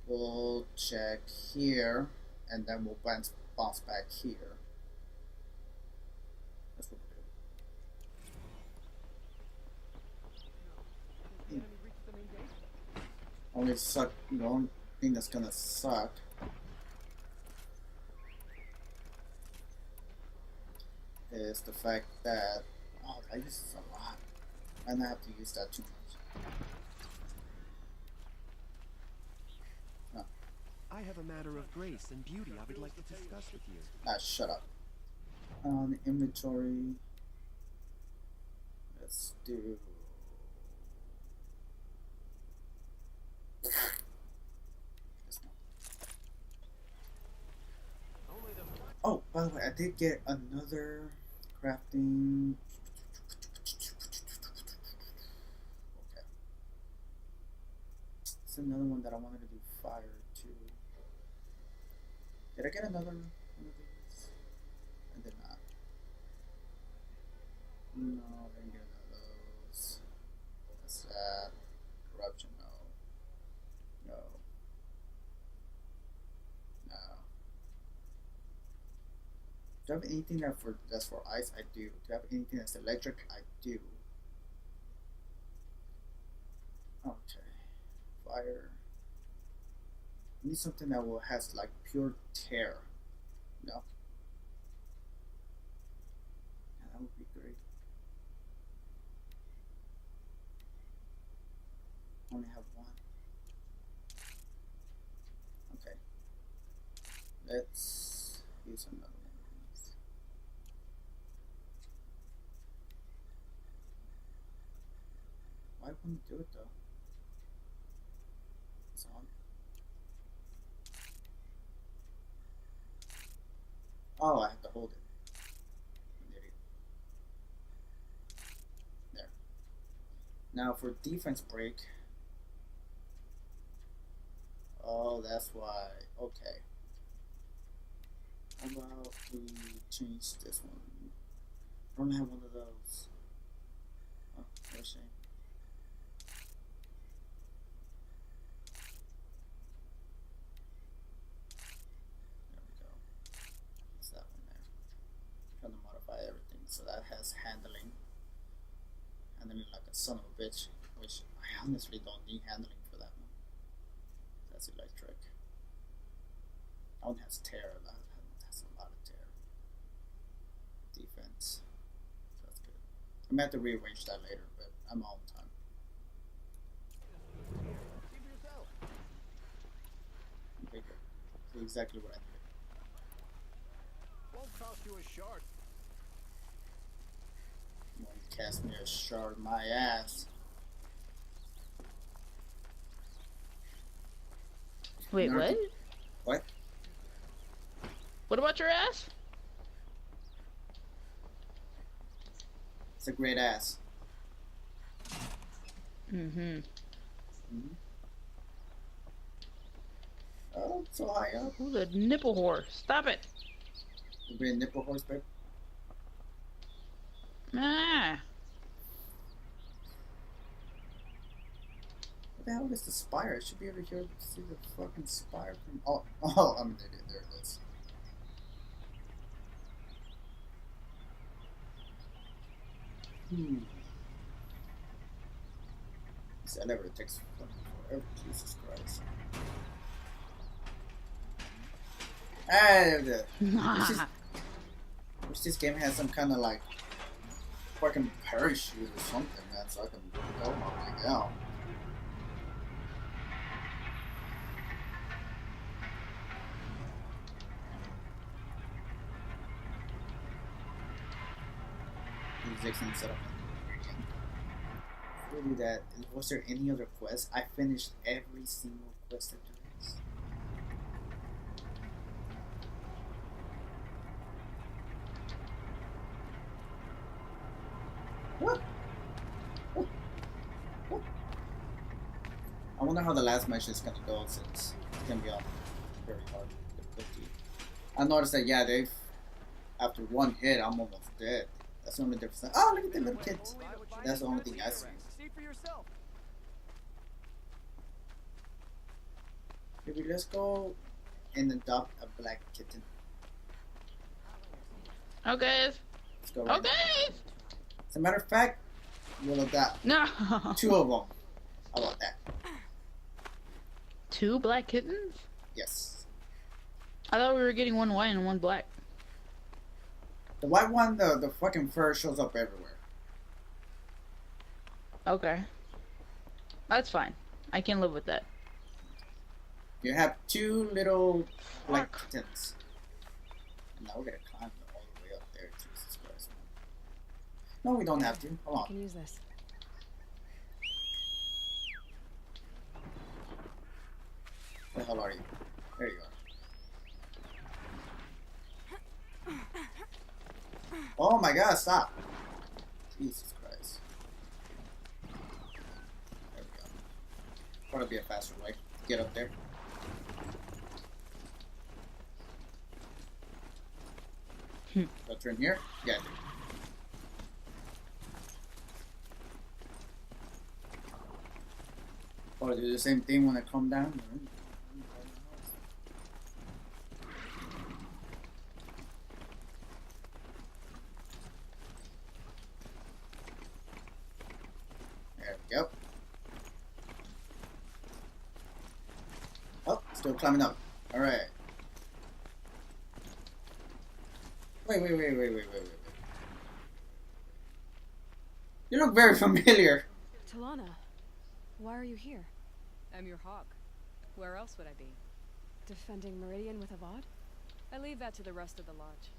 we'll check here, and then we'll bounce back here. That's what we'll do. Has the enemy reached the main gate? The only thing that's gonna suck is the fact that I use this a lot, and I have to use that too much. No. I have a matter of grace and beauty I would like to discuss with you. Shut up. On inventory, let's do. Oh, by the way, I did get another Crafting. Okay. It's another one that I wanted to do fire too. Did I get another one of these? I did not. No, I didn't get none of those. What's that? Corruption, no. No. No. Do I have anything that's for ice? I do. Do I have anything that's electric? I do. Okay. Fire. I need something that has like pure tear. No. Yeah, that would be great. I only have one. Okay. Let's use another one of these. Why wouldn't it do it though? It's on. Oh, I have to hold it. I'm an idiot. There. Now for defense break. Oh, that's why. Okay. How about we change this one? I don't have one of those. Oh, what a shame. There we go. It's that one there. Trying to modify everything so that has handling. Handling like a son of a bitch, which I honestly don't need handling for that one. That's electric. That one has tear. That one has a lot of tear. Defense. So that's good. I'm gonna have to rearrange that later, but I'm all on time. Okay, good. That's exactly what I needed. Won't cost you a shard. You want to cast me a shard of my ass. Wait, what? What? What about your ass? It's a great ass. Mm-hmm. Oh, so high up. Who's a nipple whore? Stop it. The great nipple horse, babe. Ah. What the hell is the spire? I should be able to hear see the fucking spire from. Oh, I'm an idiot. There it is. This elevator takes fucking forever. Jesus Christ. Wish this game has some kind of like fucking parachute or something, man, so I can go my way down. Excellent setup. Really, that was there any other quest? I finished every single quest after this. What? I wonder how the last match is gonna go since it's gonna be very hard to put. I noticed that they've after one hit I'm almost dead. That's the only difference. Oh, look at the little kids. That's the only thing I see. Maybe let's go and adopt a black kitten. Okay. Let's go. Right now. As a matter of fact, we'll adopt 2 of them. How about that? 2 black kittens? Yes. I thought we were getting 1 white and 1 black. The white one, the fucking fur shows up everywhere. Okay. That's fine. I can live with that. You have 2 little black kittens. And now we're gonna climb all the way up there. Jesus Christ, man. No, we don't have to. Hold on. I can use this. Where the hell are you? There you are. Oh my god, stop. Jesus Christ. There we go. Probably be a faster way. Get up there. Go turn here? Yeah. Or do the same thing when I come down? There we go. Oh, still climbing up. Alright. Wait. You look very familiar. Talana, why are you here? I'm your hawk. Where else would I be? Defending Meridian with Avad? I leave that to the rest of the lodge.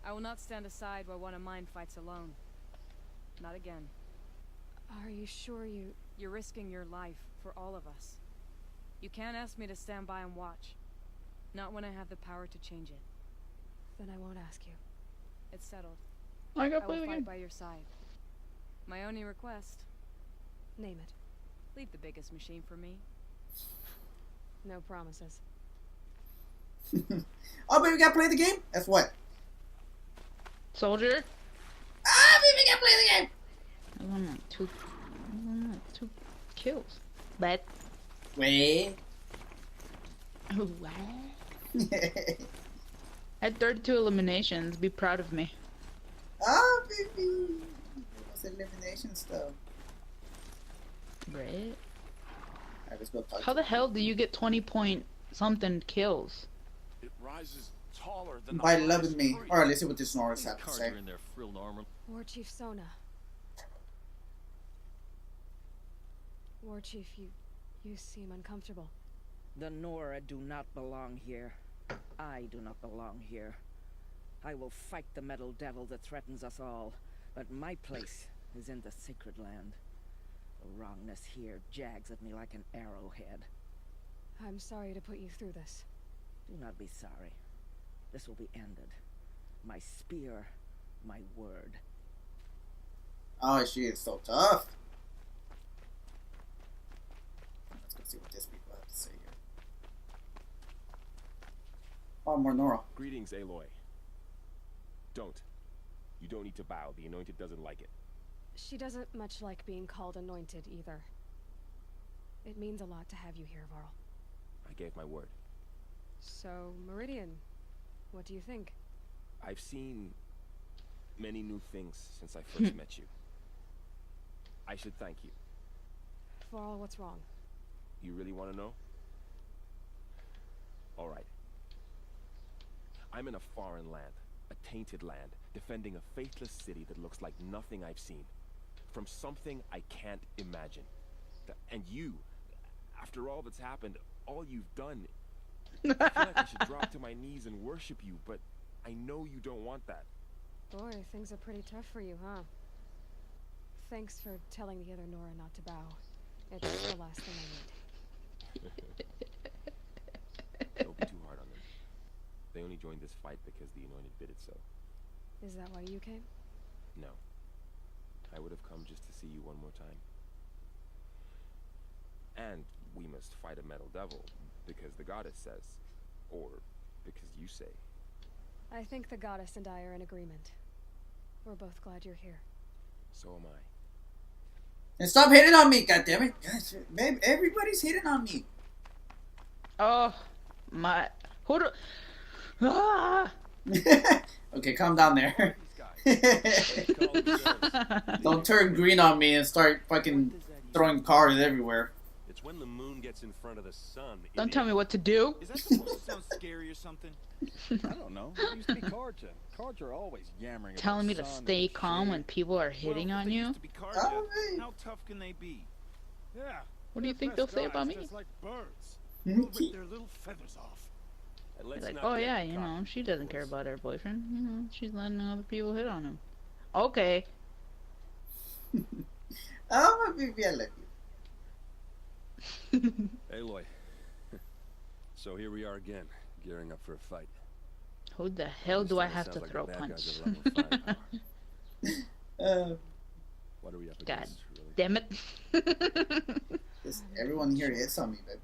I will not stand aside while one of mine fights alone. Not again. Are you sure you... You're risking your life for all of us. You can't ask me to stand by and watch. Not when I have the power to change it. Then I won't ask you. It's settled. I I got will played fight again. by your side. My only request, Name it. leave the biggest machine for me. No promises. Oh, but we gotta play the game? That's what? Soldier? Ah, baby, we gotta play the game! I want like two kills. But Wait. wow. I had 32 eliminations. Be proud of me. Oh, baby. It was elimination stuff. Right? Alright, let's go talk How to the hell do you get 20 point something kills? It rises taller than by the loving me. highest Alright, let's see what this Norris has to cards say. are in their frilled armor. War Chief Sona. War Chief, you seem uncomfortable. The Nora do not belong here. I do not belong here. I will fight the metal devil that threatens us all, but my place is in the sacred land. The wrongness here jags at me like an arrowhead. I'm sorry to put you through this. Do not be sorry. This will be ended. My spear, my word. Oh, she is so tough. Let's go see what these people have to say here. Oh, more Nora. Greetings, Aloy. Don't. You don't need to bow. The Anointed doesn't like it. She doesn't much like being called anointed either. It means a lot to have you here, Varl. I gave my word. So, Meridian, what do you think? I've seen many new things since I first met you. I should thank you. Varl, what's wrong? You really want to know? All right. I'm in a foreign land, a tainted land, defending a faithless city that looks like nothing I've seen. From something I can't imagine. And you, after all that's happened, all you've done, I feel like I should drop to my knees and worship you, but I know you don't want that. Boy, things are pretty tough for you, huh? Thanks for telling the other Nora not to bow. It's the last thing I need. Don't be too hard on them. They only joined this fight because the Anointed bid it so. Is that why you came? No. I would have come just to see you one more time. And we must fight a metal devil, because the goddess says. Or because you say. I think the goddess and I are in agreement. We're both glad you're here. So am I. And stop hitting on me, goddammit. Gosh, babe, everybody's hitting on me. Oh, my... Hold on. Ah! Okay, calm down there. Don't turn green on me and start fucking throwing cards everywhere. It's when the moon gets in front of the sun. Don't tell me what to do. Is that supposed to sound scary or something? I don't know. It used to be Karja. Karja are always yammering about Telling me to sun stay and calm shade. when people are hitting on you? Oh, hey. How tough can they be? Yeah. What do you think they'll say about me? Just like birds. They'll rip their little feathers off. And let's Like, not oh get yeah, you know, she doesn't care about her boyfriend. You know, she's letting other people hit on him. Okay. Oh, my baby, I love you. Aloy. So here we are again, gearing up for a fight. Who the hell do I have to Sounds like throw the bad punch? guys have a level 5 power. What are we up God against, really? damn it. Everyone here hits on me, babe.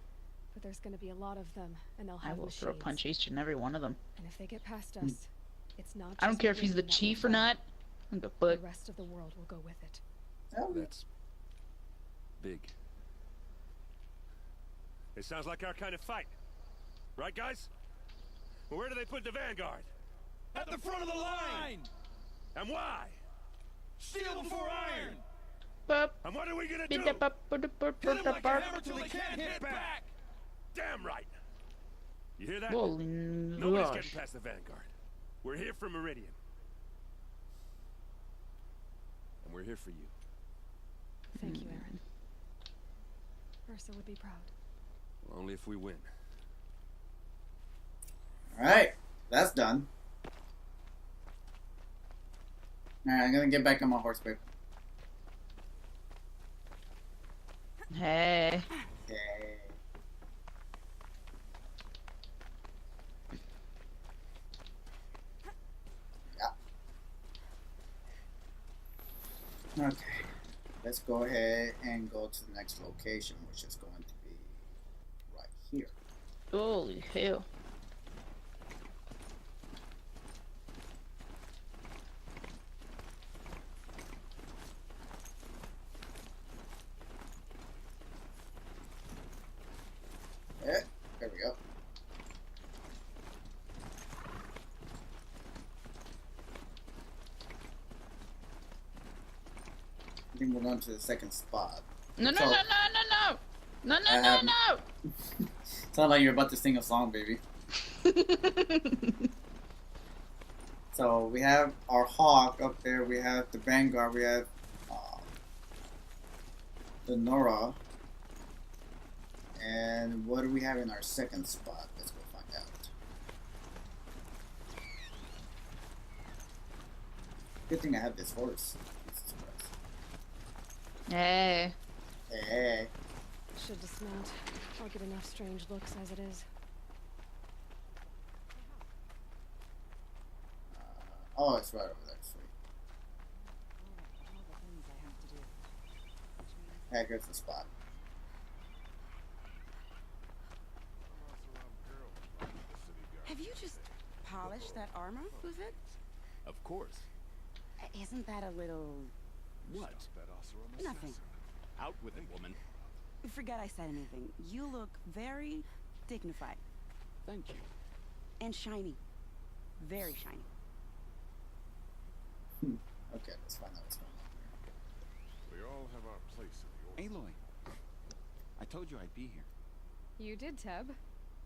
But there's gonna be a lot of them, and they'll I have will machines. throw punch each and every one of them. And if they get past us, it's not I don't just care if he's the Meridian that will chief or fall. not. I don't give a fuck. The rest of the world will go with it. That's big. It sounds like our kind of fight. Right, guys? Well, where do they put the vanguard? At the front of the line! And why? Steel before iron! And what are we gonna do? Hit them like a hammer till they can't hit back! Damn right! You hear that? Holy Nobody's gosh. getting past the vanguard. We're here for Meridian. And we're here for you. Thank you, Aaron. Ursa would be proud. Well, only if we win. Alright, that's done. Alright, I'm gonna get back on my horse, babe. Hey. Okay. Yeah. Okay. Let's go ahead and go to the next location, which is going to be right here. Holy hell. Yeah, there we go. I think we're going to the second spot. No, no, So- no, no, no, no. No, no, no, no. Sound like you're about to sing a song, baby. So we have our Hawk up there. We have the Vanguard. We have the Nora. And what do we have in our second spot? Let's go find out. Good thing I have this horse. Jesus Christ. Hey. Hey. Should dismount. I'll get enough strange looks as it is. Oh, it's right over there. Sweet. Hey, here's the spot. Have you just polished that armor with it? Of course. Isn't that a little... What? Nothing. Out with it, woman. Forget I said anything. You look very dignified. Thank you. And shiny. Very shiny. Okay, let's find out what's going on here. We all have our place in the order. Aloy, I told you I'd be here. You did, Teb.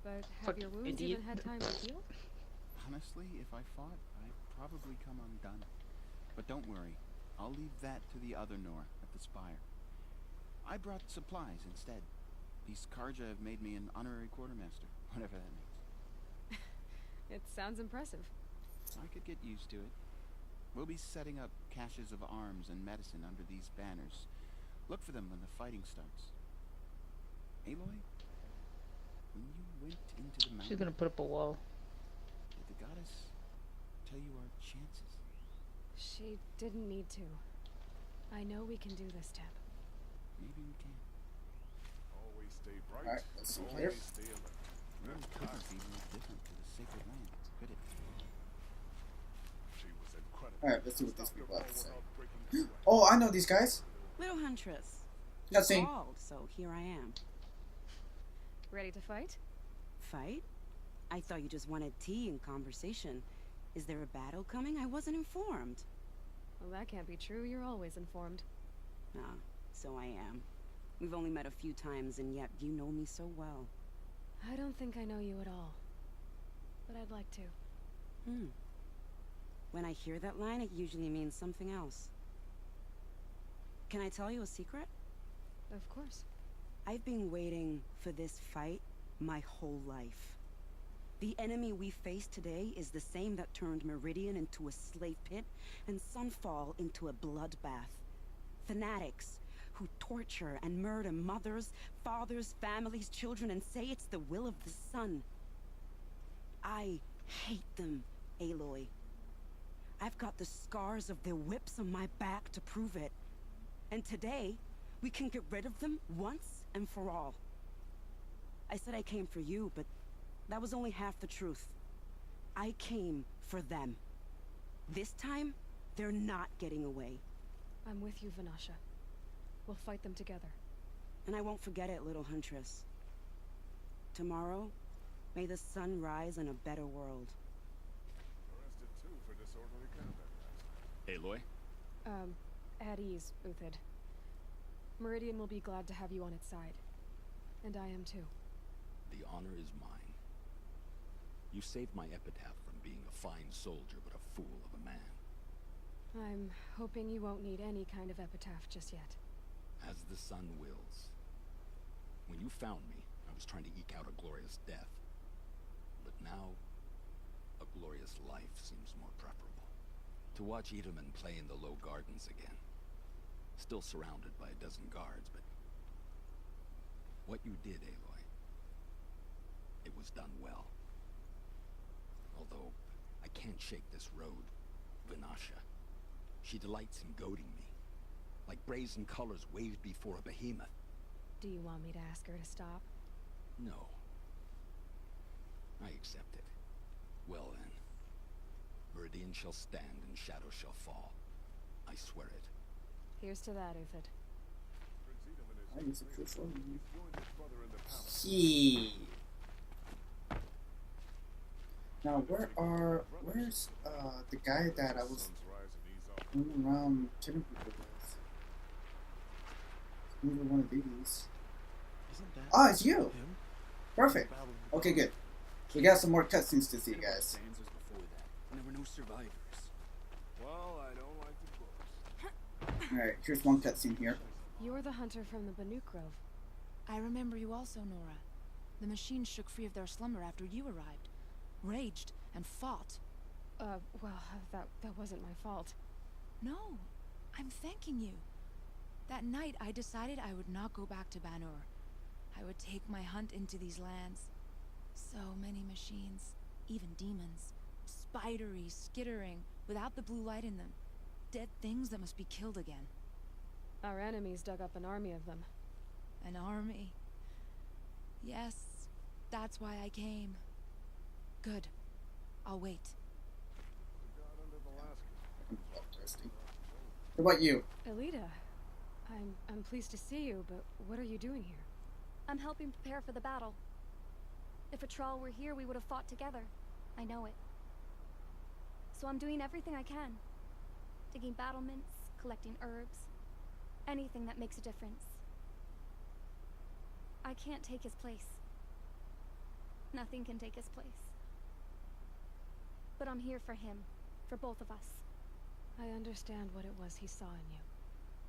But have Fuck, your wounds idiot. even had time to heal? Honestly, if I fought, I'd probably come undone. But don't worry, I'll leave that to the other Nora at the Spire. I brought supplies instead. These Karja have made me an honorary quartermaster, whatever that means. It sounds impressive. I could get used to it. We'll be setting up caches of arms and medicine under these banners. Look for them when the fighting starts. Aloy, when you went into the mountain, She's gonna put up a wall. did the goddess tell you our chances? She didn't need to. I know we can do this, Teb. Maybe we can. Always stay bright. Alright, let's see here. Always stay alert. Really couldn't be more different to the sacred land, could it? She was incredible. Alright, let's see what these people have to say. Without breaking through. Oh, I know these guys. Little Huntress. Let's see. Called, so here I am. Ready to fight? Fight? I thought you just wanted tea and conversation. Is there a battle coming? I wasn't informed. Well, that can't be true. You're always informed. Ah, so I am. We've only met a few times, and yet you know me so well. I don't think I know you at all. But I'd like to. When I hear that line, it usually means something else. Can I tell you a secret? Of course. I've been waiting for this fight my whole life. The enemy we face today is the same that turned Meridian into a slave pit and Sunfall into a bloodbath. Fanatics who torture and murder mothers, fathers, families, children, and say it's the will of the sun. I hate them, Aloy. I've got the scars of their whips on my back to prove it. And today, we can get rid of them once and for all. I said I came for you, but that was only half the truth. I came for them. This time, they're not getting away. I'm with you, Vanasha. We'll fight them together. And I won't forget it, little huntress. Tomorrow, may the sun rise in a better world. Arrested too for disorderly conduct last night. Aloy? At ease, Uthid. Meridian will be glad to have you on its side. And I am too. The honor is mine. You saved my epitaph from being a fine soldier, but a fool of a man. I'm hoping you won't need any kind of epitaph just yet. As the sun wills. When you found me, I was trying to eke out a glorious death. But now, a glorious life seems more preferable. To watch Edelman play in the low gardens again. Still surrounded by a dozen guards, but... what you did, Aloy, it was done well. Although, I can't shake this road, Vanasha. She delights in goading me. Like brazen colors waved before a behemoth. Do you want me to ask her to stop? No. I accept it. Well then. Meridian shall stand and shadow shall fall. I swear it. Here's to that, Uthid. I use a crucial. He. Now where's the guy that I was running around killing people with? Maybe one of these. Ah, it's you! Perfect. Okay, good. We got some more cutscenes to see, guys. There were no survivors. Well, I don't like the books. Alright, here's one cutscene here. You're the hunter from the Banuk Grove. I remember you also, Nora. The machines shook free of their slumber after you arrived. Raged and fought. Well, that wasn't my fault. No, I'm thanking you. That night, I decided I would not go back to Banur. I would take my hunt into these lands. So many machines, even demons. Spidery, skittering, without the blue light in them. Dead things that must be killed again. Our enemies dug up an army of them. An army. Yes, that's why I came. Good. I'll wait. What about you? Elita, I'm pleased to see you, but what are you doing here? I'm helping prepare for the battle. If a Thrall were here, we would have fought together. I know it. So I'm doing everything I can. Digging battlements, collecting herbs. Anything that makes a difference. I can't take his place. Nothing can take his place. But I'm here for him. For both of us. I understand what it was he saw in you.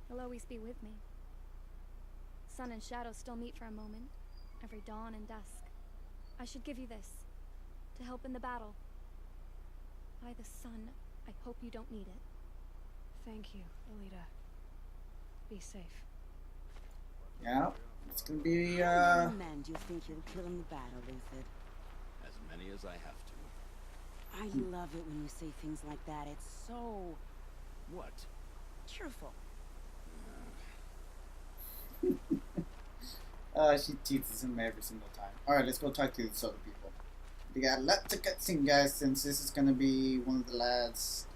He'll always be with me. Sun and shadow still meet for a moment. Every dawn and dusk. I should give you this. To help in the battle. By the sun, I hope you don't need it. Thank you, Elita. Be safe. Yeah, it's gonna be, How many men do you think you'll kill in the battle, Uthid? As many as I have to. I love it when you say things like that. It's so... What? Cheerful. She teases him every single time. Alright, let's go talk to these other people. We got lots of cutscene, guys, since this is gonna be one of the lads'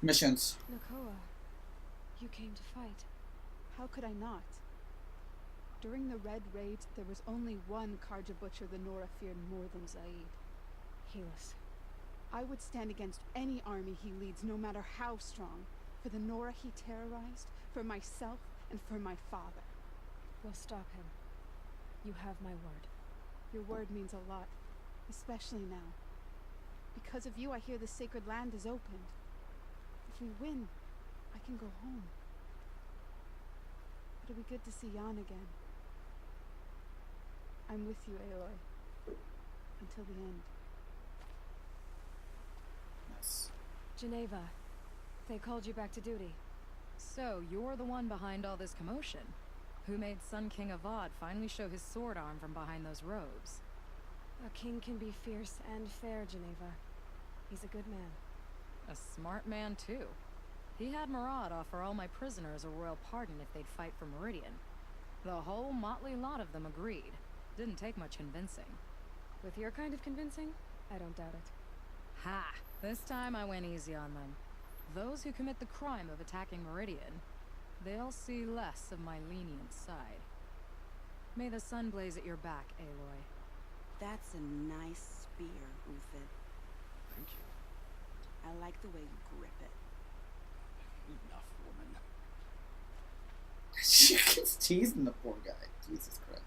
missions. Nakoa, you came to fight. How could I not? During the Red Raid, there was only one Karja Butcher the Nora feared more than Zaid. Helis. I would stand against any army he leads, no matter how strong. For the Nora he terrorized, for myself, and for my father. We'll stop him. You have my word. Your word means a lot, especially now. Because of you, I hear the sacred land is opened. If we win, I can go home. It'll be good to see Jan again. I'm with you, Aloy. Until the end. Yes. Geneva, they called you back to duty. So, you're the one behind all this commotion? Who made Sun King Avad finally show his sword arm from behind those robes? A king can be fierce and fair, Geneva. He's a good man. A smart man, too. He had Murad offer all my prisoners a royal pardon if they'd fight for Meridian. The whole motley lot of them agreed. Didn't take much convincing. With your kind of convincing, I don't doubt it. Ha! This time I went easy on them. Those who commit the crime of attacking Meridian, they'll see less of my lenient side. May the sun blaze at your back, Aloy. That's a nice spear, Uthed. Thank you. I like the way you grip it. Enough, woman. She keeps teasing the poor guy. Jesus Christ.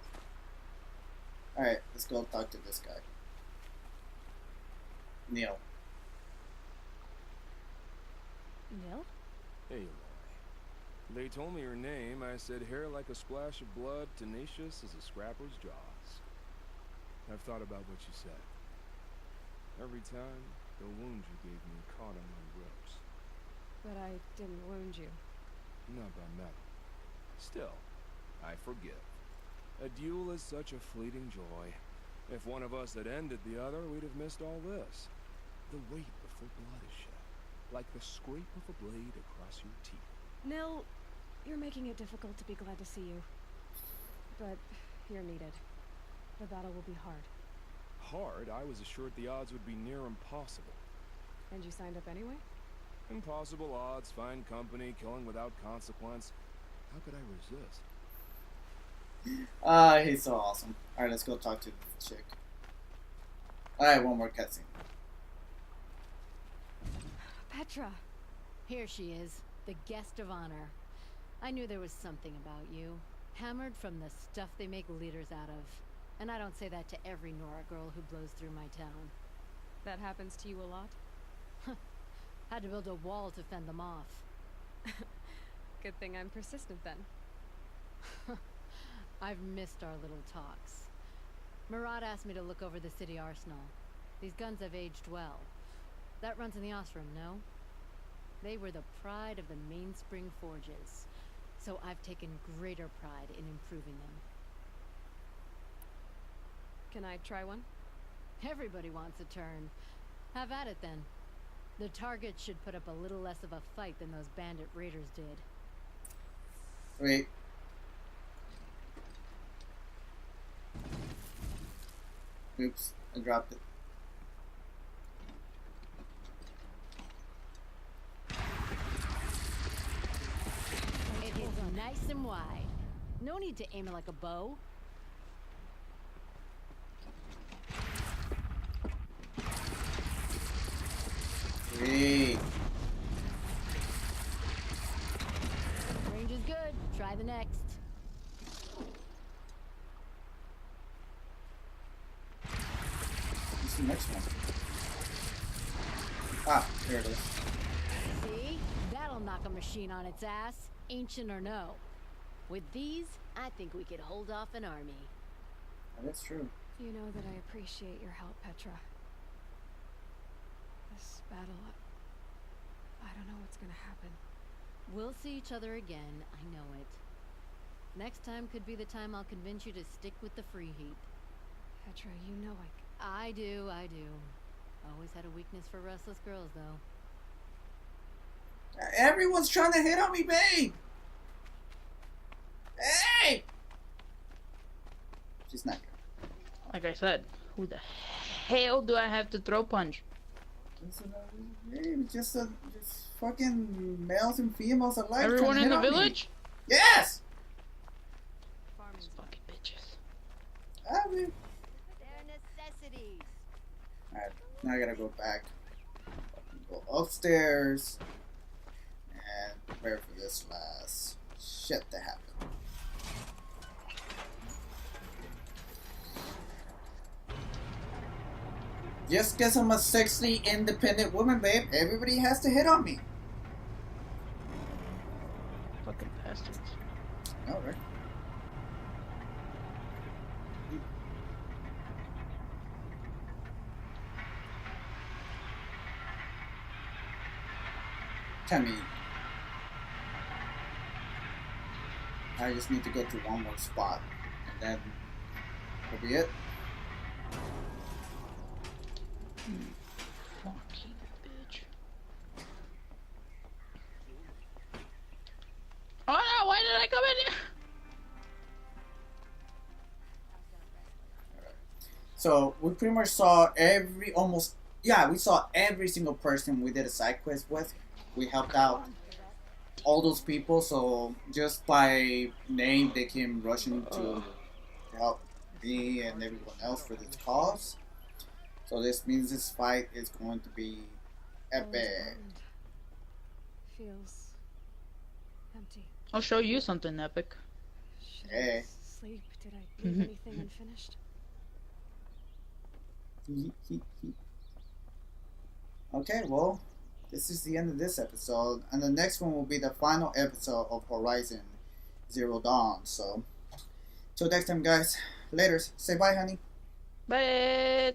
Alright, let's go talk to this guy. Neil. Nil? Hey, Aloy. They told me your name. I said hair like a splash of blood, tenacious as a scrapper's jaws. I've thought about what you said. Every time, the wound you gave me caught on my ropes. But I didn't wound you. Not by metal. Still, I forgive. A duel is such a fleeting joy. If one of us had ended the other, we'd have missed all this. The weight before blood is shed, like the scrape of a blade across your teeth. Nil, you're making it difficult to be glad to see you. But you're needed. The battle will be hard. Hard? I was assured the odds would be near impossible. And you signed up anyway? Impossible odds, fine company, killing without consequence. How could I resist? He's so awesome. Alright, let's go talk to the chick. Alright, one more cutscene. Petra! Here she is, the guest of honor. I knew there was something about you. Hammered from the stuff they make leaders out of. And I don't say that to every Nora girl who blows through my town. That happens to you a lot? Had to build a wall to fend them off. Good thing I'm persistent then. I've missed our little talks. Murad asked me to look over the city arsenal. These guns have aged well. That runs in the Ostrom, no? They were the pride of the mainspring forges. So I've taken greater pride in improving them. Can I try one? Everybody wants a turn. Have at it then. The target should put up a little less of a fight than those bandit raiders did. Wait. Oops, I dropped it. It hits nice and wide. No need to aim it like a bow. Hey. Range is good. Try the next. What's the next one? Ah, there it is. See? That'll knock a machine on its ass, ancient or no. With these, I think we could hold off an army. That's true. You know that I appreciate your help, Petra. This battle, I don't know what's gonna happen. We'll see each other again, I know it. Next time could be the time I'll convince you to stick with the free heat. Petra, you know I do. Always had a weakness for restless girls, though. Everyone's trying to hit on me, babe! Hey! She's not good. Like I said, who the hell do I have to throw punch? Just fucking males and females alike. Everyone in the village? Me. Yes! These fucking bitches. I mean... Their necessities. Alright, now I gotta go back. Go upstairs. And prepare for this last shit to happen. Just because I'm a sexy, independent woman, babe, everybody has to hit on me. Fucking bastards. No, right? Tell me. I just need to go to one more spot, and then that'll be it. Fucking bitch. Oh no, why did I come in here? So we pretty much saw we saw every single person we did a side quest with. We helped out all those people, so just by name they came rushing to help me and everyone else for this cause. So this means this fight is going to be epic. Feels empty. I'll show you something epic. Should Hey. I sleep? Did I leave anything unfinished? Okay, well, this is the end of this episode, and the next one will be the final episode of Horizon Zero Dawn. So, till next time, guys. Laters. Say bye, honey. Bye.